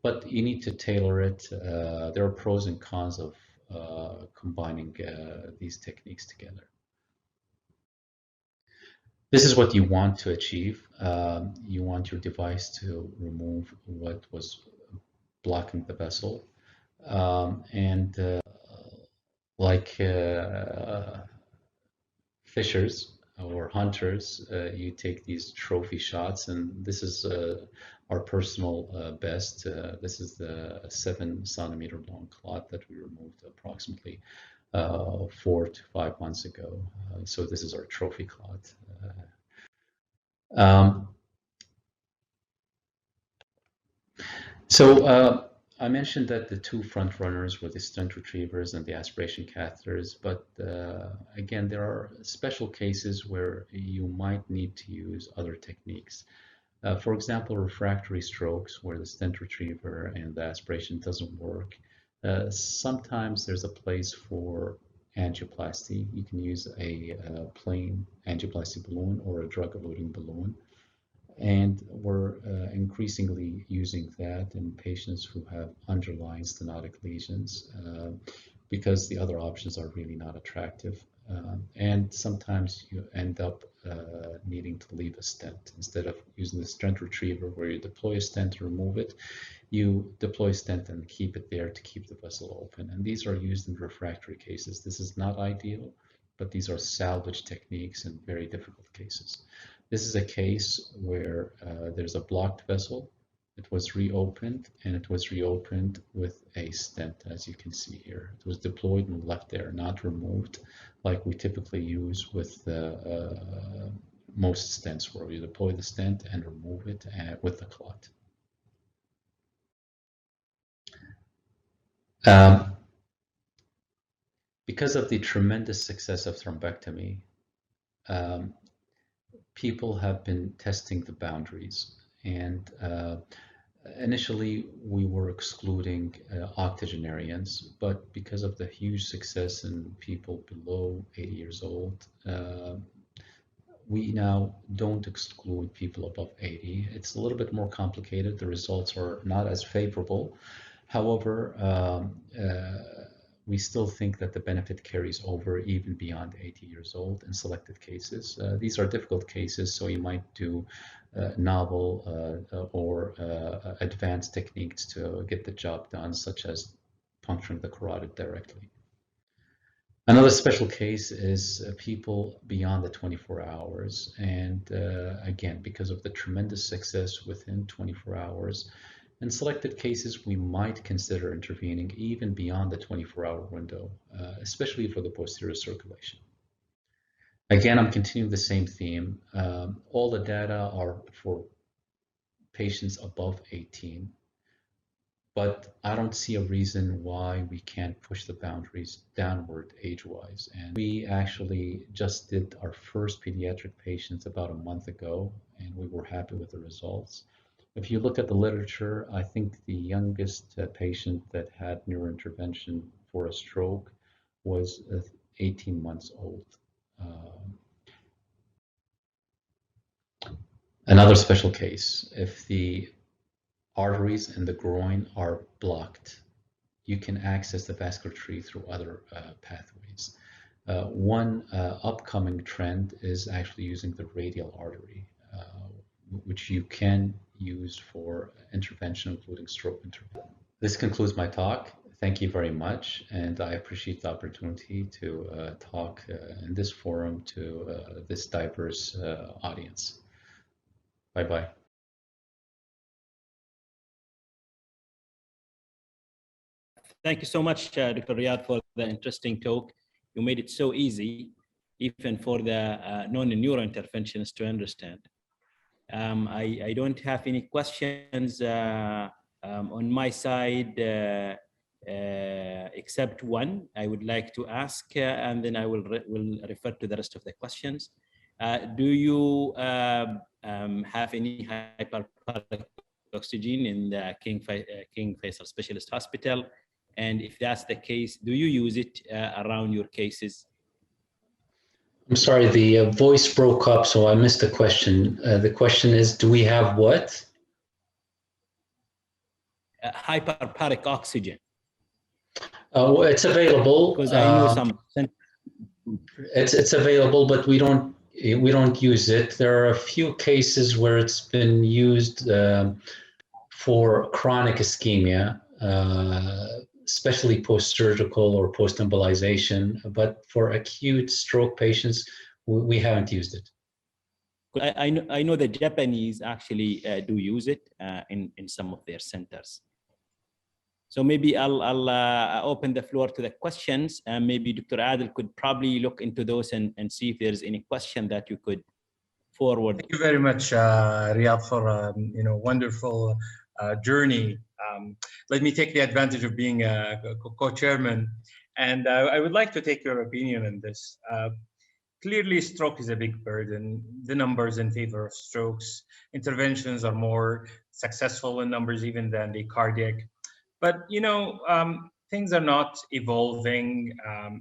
But you need to tailor it. There are pros and cons of combining these techniques together. This is what you want to achieve. You want your device to remove what was blocking the vessel. Like fishers or hunters, you take these trophy shots, and this is our personal best. This is the 7-centimeter long clot that we removed approximately 4 to 5 months ago. So this is our trophy clot. I mentioned that the two front runners were the stent retrievers and the aspiration catheters, but again, there are special cases where you might need to use other techniques. For example, refractory strokes where the stent retriever and the aspiration doesn't work. Sometimes there's a place for angioplasty. You can use a plain angioplasty balloon or a drug-eluting balloon. And we're increasingly using that in patients who have underlying stenotic lesions because the other options are really not attractive. And sometimes you end up needing to leave a stent. Instead of using the stent retriever where you deploy a stent to remove it, you deploy a stent and keep it there to keep the vessel open. And these are used in refractory cases. This is not ideal, but these are salvage techniques in very difficult cases. This is a case where there's a blocked vessel. It was reopened, and it was reopened with a stent, as you can see here. It was deployed and left there, not removed, like we typically use with most stents, where you deploy the stent and remove it with the clot. Because of the tremendous success of thrombectomy, people have been testing the boundaries, and initially we were excluding octogenarians, but because of the huge success in people below 80 years old, we now don't exclude people above 80. It's a little bit more complicated. The results are not as favorable. However, we still think that the benefit carries over even beyond 80 years old in selected cases. These are difficult cases, so you might do novel or advanced techniques to get the job done, such as puncturing the carotid directly. Another special case is people beyond the 24 hours. And again, because of the tremendous success within 24 hours, in selected cases, we might consider intervening even beyond the 24-hour window, especially for the posterior circulation. Again, I'm continuing the same theme. All the data are for patients above 18, but I don't see a reason why we can't push the boundaries downward age-wise. And we actually just did our first pediatric patients about a month ago, and we were happy with the results. If you look at the literature, I think the youngest patient that had neurointervention for a stroke was 18 months old. Another special case, if the arteries in the groin are blocked, you can access the vascular tree through other pathways. One upcoming trend is actually using the radial artery, which you can use for intervention, including stroke intervention. This concludes my talk. Thank you very much, and I appreciate the opportunity to talk in this forum to this diverse audience. Bye-bye. Thank you so much, Dr. Riyadh, for the interesting talk. You made it so easy, even for the non-neurointerventionists to understand. I don't have any questions on my side, except one I would like to ask, and then I will refer to the rest of the questions. Do you have any hyperbaric oxygen in the King Faisal Specialist Hospital? And if that's the case, do you use it around your cases? I'm sorry, the voice broke up, so I missed the question. The question is, do we have what? Hyperbaric oxygen. Well, it's available. Because I know some. It's available, but we don't use it. There are a few cases where it's been used for chronic ischemia, especially post-surgical or post-embolization. But for acute stroke patients, we haven't used it. I know the Japanese actually do use it in some of their centers. So maybe I'll open the floor to the questions, and maybe Dr. Adel could probably look into those and see if there's any question that you could forward. Thank you very much, Riyadh, for wonderful journey. Let me take the advantage of being a co-chairman, and I would like to take your opinion on this. Clearly, stroke is a big burden. The numbers in favor of strokes, interventions are more successful in numbers even than the cardiac. But things are not evolving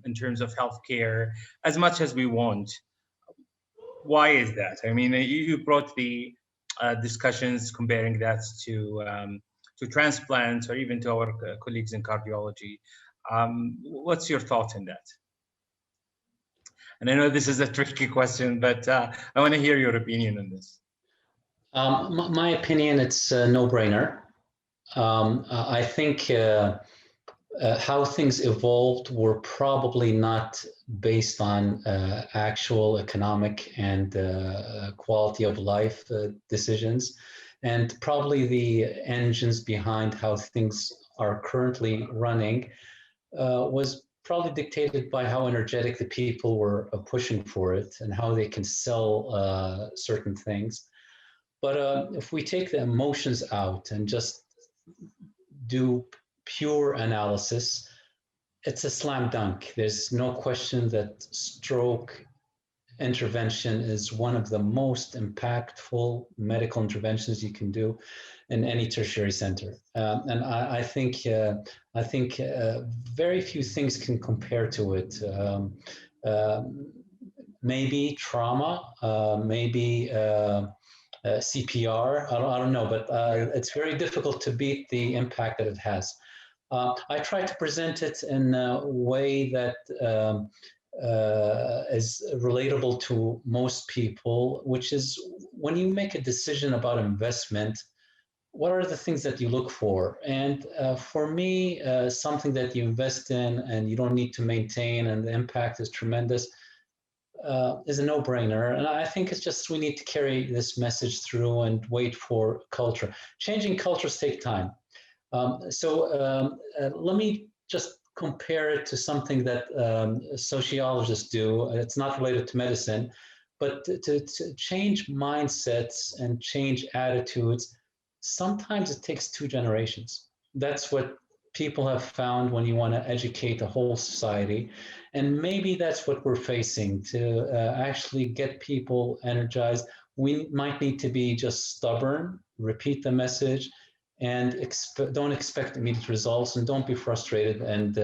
in terms of healthcare as much as we want. Why is that? I mean, you brought the discussions comparing that to transplants or even to our colleagues in cardiology. What's your thought on that? And I know this is a tricky question, but I want to hear your opinion on this. My opinion, it's a no-brainer. I think how things evolved were probably not based on actual economic and quality of life decisions, and probably the engines behind how things are currently running was probably dictated by how energetic the people were pushing for it and how they can sell certain things. But if we take the emotions out and just do pure analysis, it's a slam dunk. There's no question that stroke intervention is one of the most impactful medical interventions you can do in any tertiary center. And I think very few things can compare to it. Maybe trauma, maybe CPR, I don't know, but it's very difficult to beat the impact that it has. I try to present it in a way that is relatable to most people, which is when you make a decision about investment, what are the things that you look for? And for me, something that you invest in and you don't need to maintain and the impact is tremendous, is a no-brainer. And I think it's just we need to carry this message through and wait for culture. Changing cultures take time. So let me just compare it to something that sociologists do. It's not related to medicine, but to change mindsets and change attitudes, sometimes it takes 2 generations. That's what people have found when you want to educate the whole society. And maybe that's what we're facing to actually get people energized. We might need to be just stubborn, repeat the message, and don't expect immediate results, and don't be frustrated and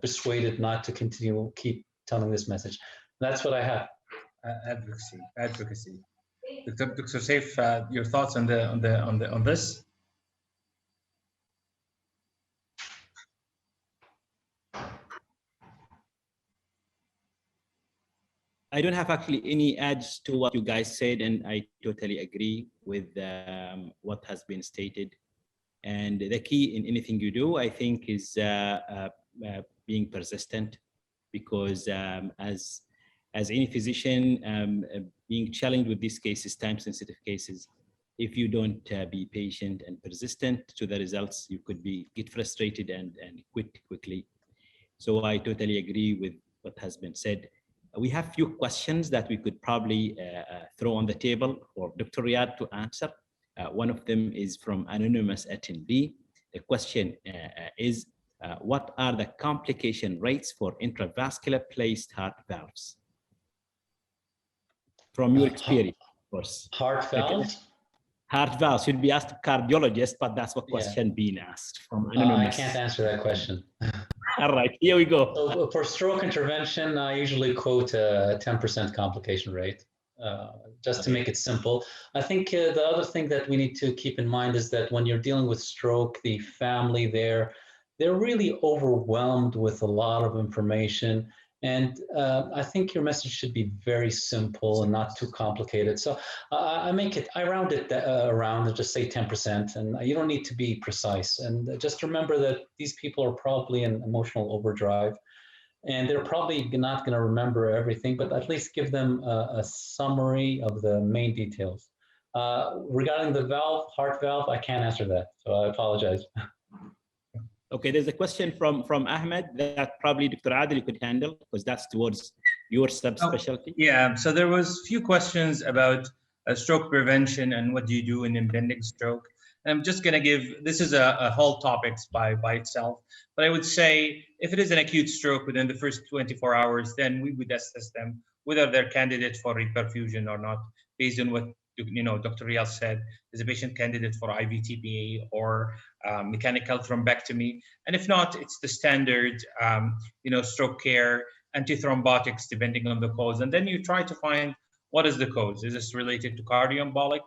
persuaded not to keep telling this message. That's what I have. Advocacy. Dr. Saif, your thoughts on this? I don't have actually any adds to what you guys said, and I totally agree with what has been stated. And the key in anything you do, I think, is being persistent, because as any physician, being challenged with these cases, time-sensitive cases, if you don't be patient and persistent to the results, you could get frustrated and quit quickly. So I totally agree with what has been said. We have few questions that we could probably throw on the table for Dr. Riyadh to answer. One of them is from anonymous attendee. The question is, what are the complication rates for intravascular placed heart valves? From your experience, of course. Heart valves? Heart valve should be asked to cardiologist, but that's what question being asked from anonymous. I can't answer that question. All right, here we go. So for stroke intervention, I usually quote a 10% complication rate, just to make it simple. I think the other thing that we need to keep in mind is that when you're dealing with stroke, the family they're really overwhelmed with a lot of information. And I think your message should be very simple and not too complicated. So I round it around and just say 10%, and you don't need to be precise. And just remember that these people are probably in emotional overdrive, and they're probably not going to remember everything, but at least give them a summary of the main details. Regarding the valve, heart valve, I can't answer that, so I apologize. Okay, there's a question from Ahmed that probably Dr. Adel could handle, because that's towards your subspecialty. Oh, yeah, so there was a few questions about stroke prevention and what do you do in impending stroke. And I'm just going to give, this is a whole topic by itself, but I would say if it is an acute stroke within the first 24 hours, then we would assess them whether they're candidates for reperfusion or not, based on what Dr. Riyadh said, is a patient candidate for IVTPA or mechanical thrombectomy? And if not, it's the standard, stroke care, antithrombotics, depending on the cause. And then you try to find what is the cause. Is this related to cardioembolic?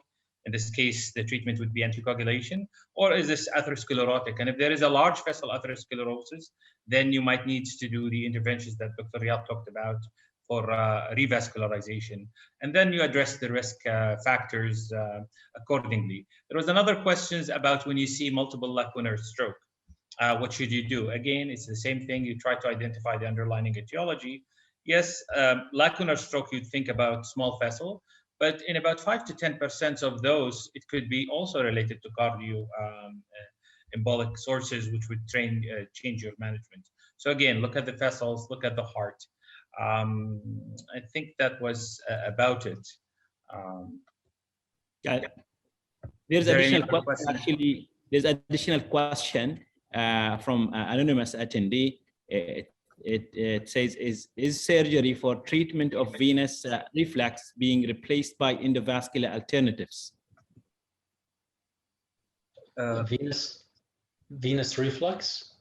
In this case, the treatment would be anticoagulation, or is this atherosclerotic? And if there is a large vessel atherosclerosis, then you might need to do the interventions that Dr. Riyadh talked about for revascularization. And then you address the risk factors accordingly. There was another questions about when you see multiple lacunar stroke, what should you do? Again, it's the same thing. You try to identify the underlying etiology. Yes, lacunar stroke, you'd think about small vessel, but in about 5 to 10% of those, it could be also related to cardio embolic sources, which would change your management. So again, look at the vessels, look at the heart. I think that was about it. There's additional question. Actually, there's additional question from anonymous attendee. It says, is surgery for treatment of venous reflux being replaced by endovascular alternatives? Venous reflux?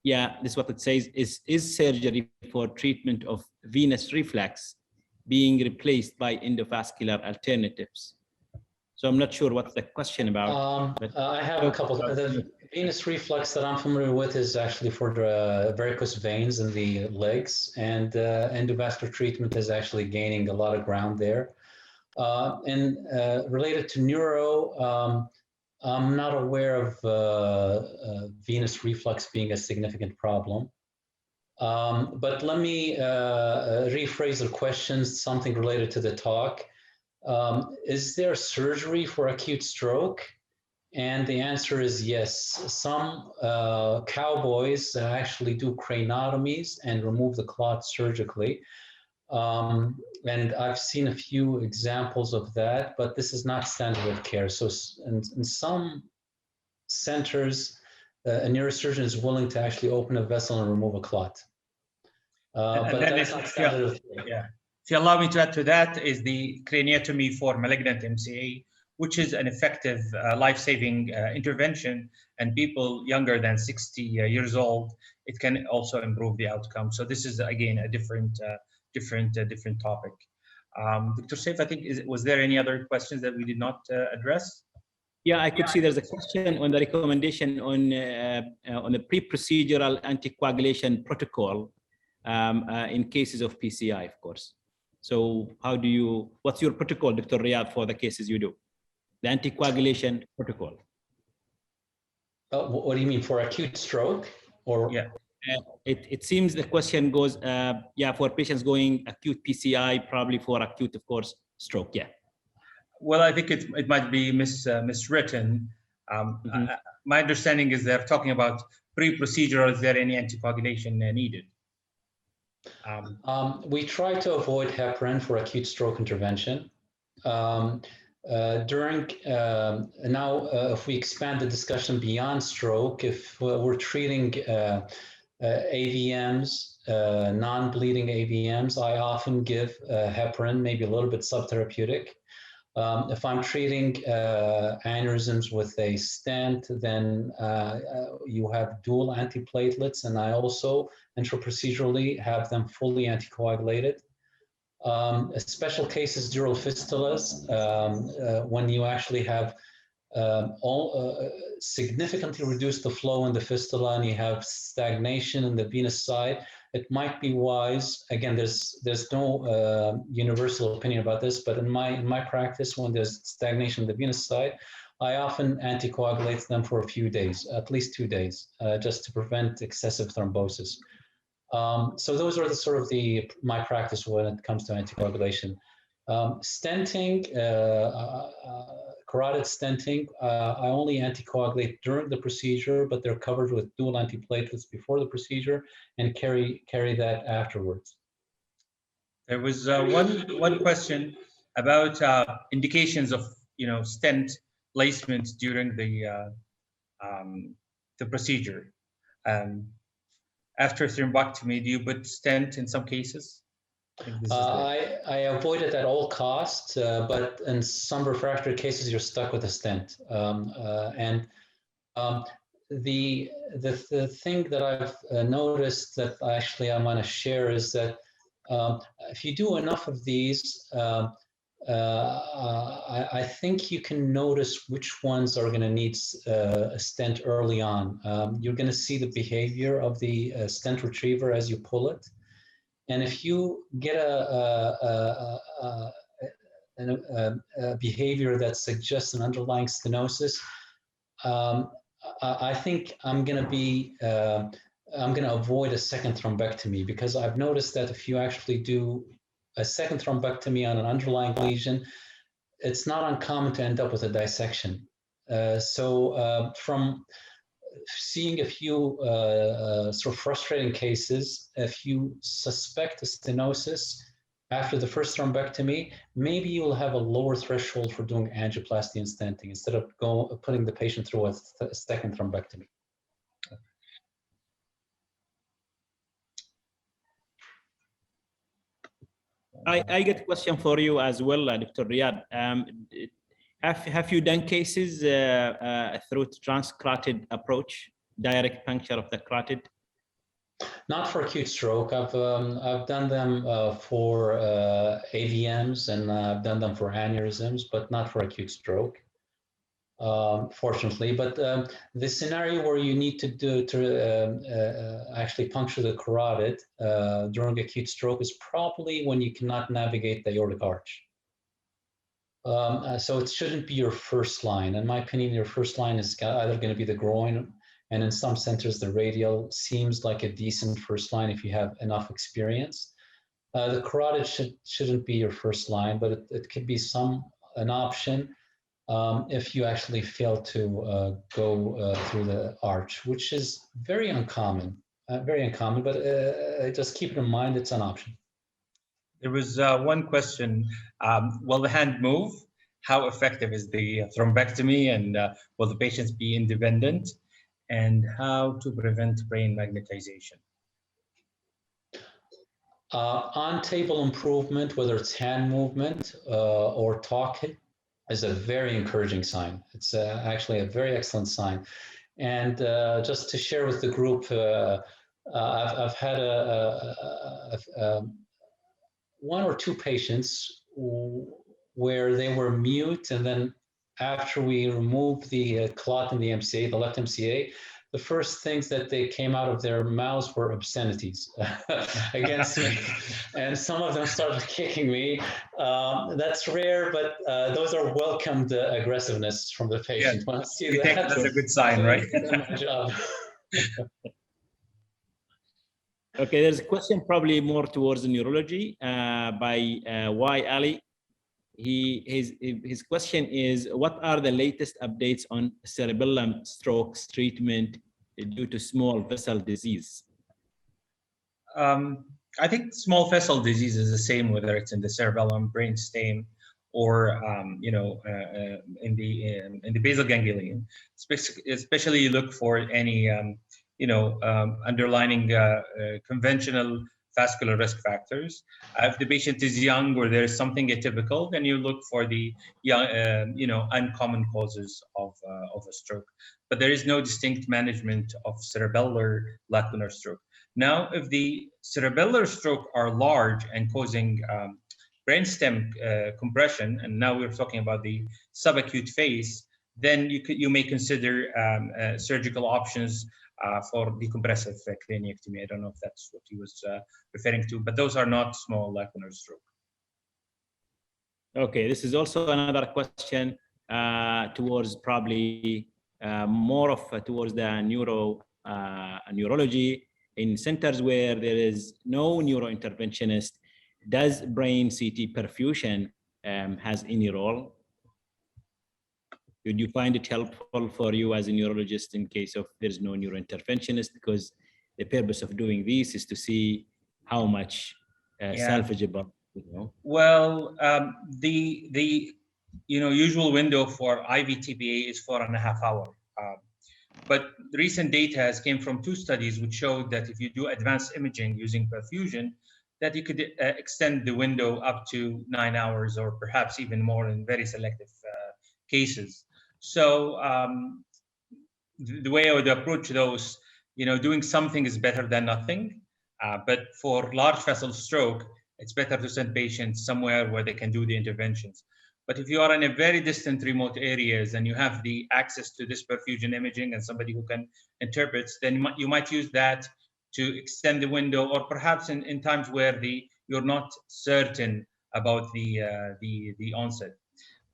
Yeah, this is what it says. Is surgery for treatment of venous reflux being replaced by endovascular alternatives? So I'm not sure what's the question about. I have a couple. The venous reflux that I'm familiar with is actually for the varicose veins in the legs, and endovascular treatment is actually gaining a lot of ground there. And related to neuro, I'm not aware of venous reflux being a significant problem. But let me rephrase the question, something related to the talk. Is there surgery for acute stroke? And the answer is yes. Some cowboys actually do craniotomies and remove the clot surgically. And I've seen a few examples of that, but this is not standard of care. So in some centers, a neurosurgeon is willing to actually open a vessel and remove a clot. But that's not standard of care. Yeah. If you allow me to add to that, is the craniotomy for malignant MCA, which is an effective life-saving intervention, and people younger than 60 years old, it can also improve the outcome. So this is, again, a different topic. Dr. Cheif, I think, was there any other questions that we did not address? Yeah, I could see there's a question on the recommendation on the pre-procedural anticoagulation protocol in cases of PCI, of course. So what's your protocol, Dr. Riyadh, for the cases you do? The anticoagulation protocol. What do you mean, for acute stroke? Or yeah. It seems the question goes, for patients going acute PCI, probably for acute, of course, stroke, yeah. Well, I think it might be miswritten. My understanding is they're talking about pre-procedural, is there any anticoagulation needed? We try to avoid heparin for acute stroke intervention. If we expand the discussion beyond stroke, if we're treating AVMs, non-bleeding AVMs, I often give heparin, maybe a little bit subtherapeutic. If I'm treating aneurysms with a stent, then you have dual antiplatelets, and I also intraprocedurally have them fully anticoagulated. Special cases, dural fistulas, when you actually have significantly reduced the flow in the fistula and you have stagnation in the venous side, it might be wise. Again, there's no universal opinion about this, but in my practice, when there's stagnation in the venous side, I often anticoagulate them for a few days, at least 2 days, just to prevent excessive thrombosis. So those are the sort of my practice when it comes to anticoagulation. Stenting, carotid stenting, I only anticoagulate during the procedure, but they're covered with dual antiplatelets before the procedure and carry that afterwards. There was one question about indications of stent placement during the procedure. After thrombectomy, do you put stent in some cases? I avoid it at all costs, but in some refractory cases, you're stuck with a stent. The thing that I've noticed that actually I want to share is that if you do enough of these, I think you can notice which ones are going to need a stent early on. You're going to see the behavior of the stent retriever as you pull it. And if you get a behavior that suggests an underlying stenosis, I think I'm going to avoid a second thrombectomy, because I've noticed that if you actually do a second thrombectomy on an underlying lesion, it's not uncommon to end up with a dissection. So from seeing a few sort of frustrating cases, if you suspect a stenosis after the first thrombectomy, maybe you will have a lower threshold for doing angioplasty and stenting instead of putting the patient through a second thrombectomy. I get a question for you as well, Dr. Riyadh. Have you done cases through transcarotid approach, direct puncture of the carotid? Not for acute stroke. I've done them for AVMs, and I've done them for aneurysms, but not for acute stroke, fortunately. But the scenario where you need to actually puncture the carotid during acute stroke is probably when you cannot navigate the aortic arch. So it shouldn't be your first line. In my opinion, your first line is either going to be the groin, and in some centers, the radial seems like a decent first line if you have enough experience. The carotid shouldn't be your first line, but it could be an option if you actually fail to go through the arch, which is very uncommon, but just keep it in mind, it's an option. There was one question, will the hand move? How effective is the thrombectomy, and will the patients be independent? And how to prevent brain magnetization? On-table improvement, whether it's hand movement or talking, is a very encouraging sign. It's actually a very excellent sign. And just to share with the group, I've had one or two patients where they were mute, and then after we removed the clot in the MCA, the left MCA, the first things that they came out of their mouths were obscenities against me. And some of them started kicking me. That's rare, but those are welcomed aggressiveness from the patient. Yeah. You think that's a good sign, right? My job. Okay, there's a question probably more towards the neurology by Y. Ali. His question is, what are the latest updates on cerebellum strokes treatment due to small vessel disease? I think small vessel disease is the same whether it's in the cerebellum, brainstem, or in the basal ganglion. Especially you look for any underlining conventional vascular risk factors. If the patient is young or there is something atypical, then you look for the young, uncommon causes of a stroke. But there is no distinct management of cerebellar lacunar stroke. Now, if the cerebellar stroke are large and causing brainstem compression, and now we're talking about the subacute phase, then you may consider surgical options for decompressive craniectomy. I don't know if that's what he was referring to, but those are not small lacunar stroke. Okay, this is also another question towards probably more of towards the neurology. In centers where there is no neuro-interventionist, does brain CT perfusion has any role? Would you find it helpful for you as a neurologist in case of there's no neuro-interventionist? Because the purpose of doing this is to see how much salvageable. Well, the usual window for IV TPA is 4.5 hours. But the recent data came from 2 studies which showed that if you do advanced imaging using perfusion, that you could extend the window up to 9 hours or perhaps even more in very selective cases. So the way I would approach those, doing something is better than nothing. But for large vessel stroke, it's better to send patients somewhere where they can do the interventions. But if you are in a very distant remote areas and you have the access to this perfusion imaging and somebody who can interpret, then you might use that to extend the window, or perhaps in times where you're not certain about the onset.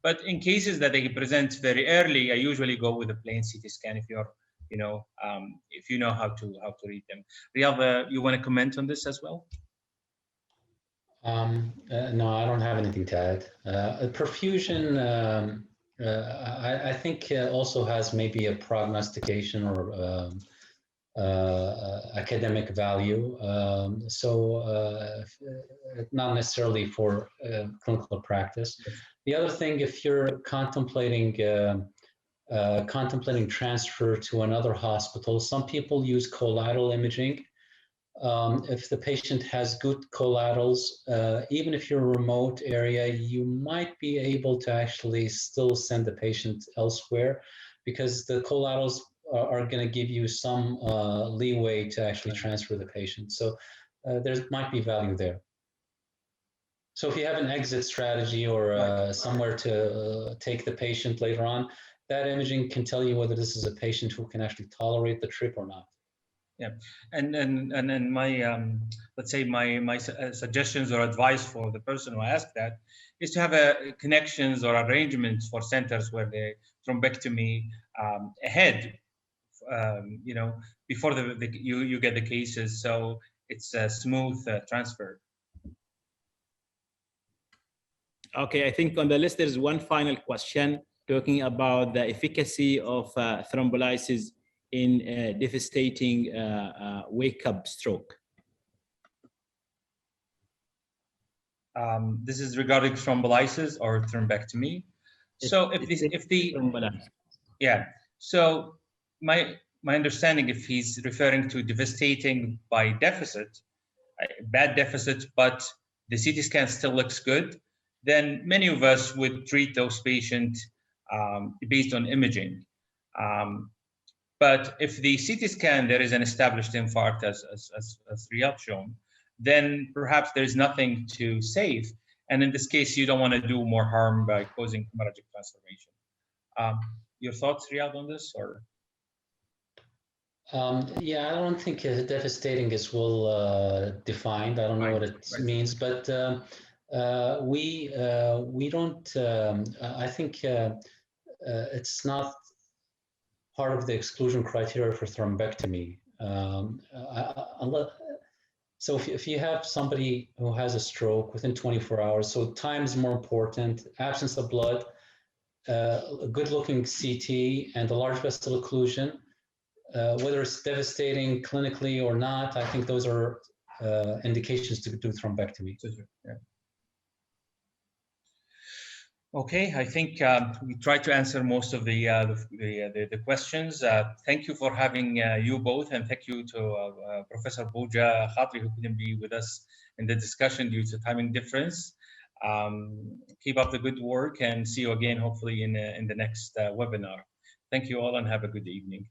But in cases that they present very early, I usually go with a plain CT scan if you're, if you know how to read them. Riyadh, you want to comment on this as well? No, I don't have anything to add. Perfusion, I think also has maybe a prognostication or academic value. Not necessarily for clinical practice. The other thing, if you're contemplating transfer to another hospital, some people use collateral imaging. If the patient has good collaterals, even if you're a remote area, you might be able to actually still send the patient elsewhere, because the collaterals are going to give you some leeway to actually transfer the patient. So there might be value there. So if you have an exit strategy or somewhere to take the patient later on, that imaging can tell you whether this is a patient who can actually tolerate the trip or not. Yeah, and my let's say my suggestions or advice for the person who asked that is to have connections or arrangements for centers where the thrombectomy ahead, before you get the cases, so it's a smooth transfer. Okay, I think on the list there's one final question talking about the efficacy of thrombolysis in devastating wake-up stroke. This is regarding thrombolysis or thrombectomy. So so my understanding, if he's referring to devastating by deficit, bad deficit, but the CT scan still looks good, then many of us would treat those patients based on imaging. But if the CT scan, there is an established infarct as Riyadh shown, then perhaps there's nothing to save. And in this case, you don't want to do more harm by causing hemorrhagic transformation. Your thoughts, Riyadh, on this? Or? Yeah, I don't think devastating is well defined. I don't know what it means, but we don't, I think it's not part of the exclusion criteria for thrombectomy. So if you have somebody who has a stroke within 24 hours, so time is more important, absence of blood, a good-looking CT, and a large vessel occlusion, whether it's devastating clinically or not, I think those are indications to do thrombectomy. Yeah. Okay, I think we tried to answer most of the questions. Thank you for having you both, and thank you to Professor Pooja, Khatri, who couldn't be with us in the discussion due to timing difference. Keep up the good work, and see you again, hopefully, in the next webinar. Thank you all, and have a good evening.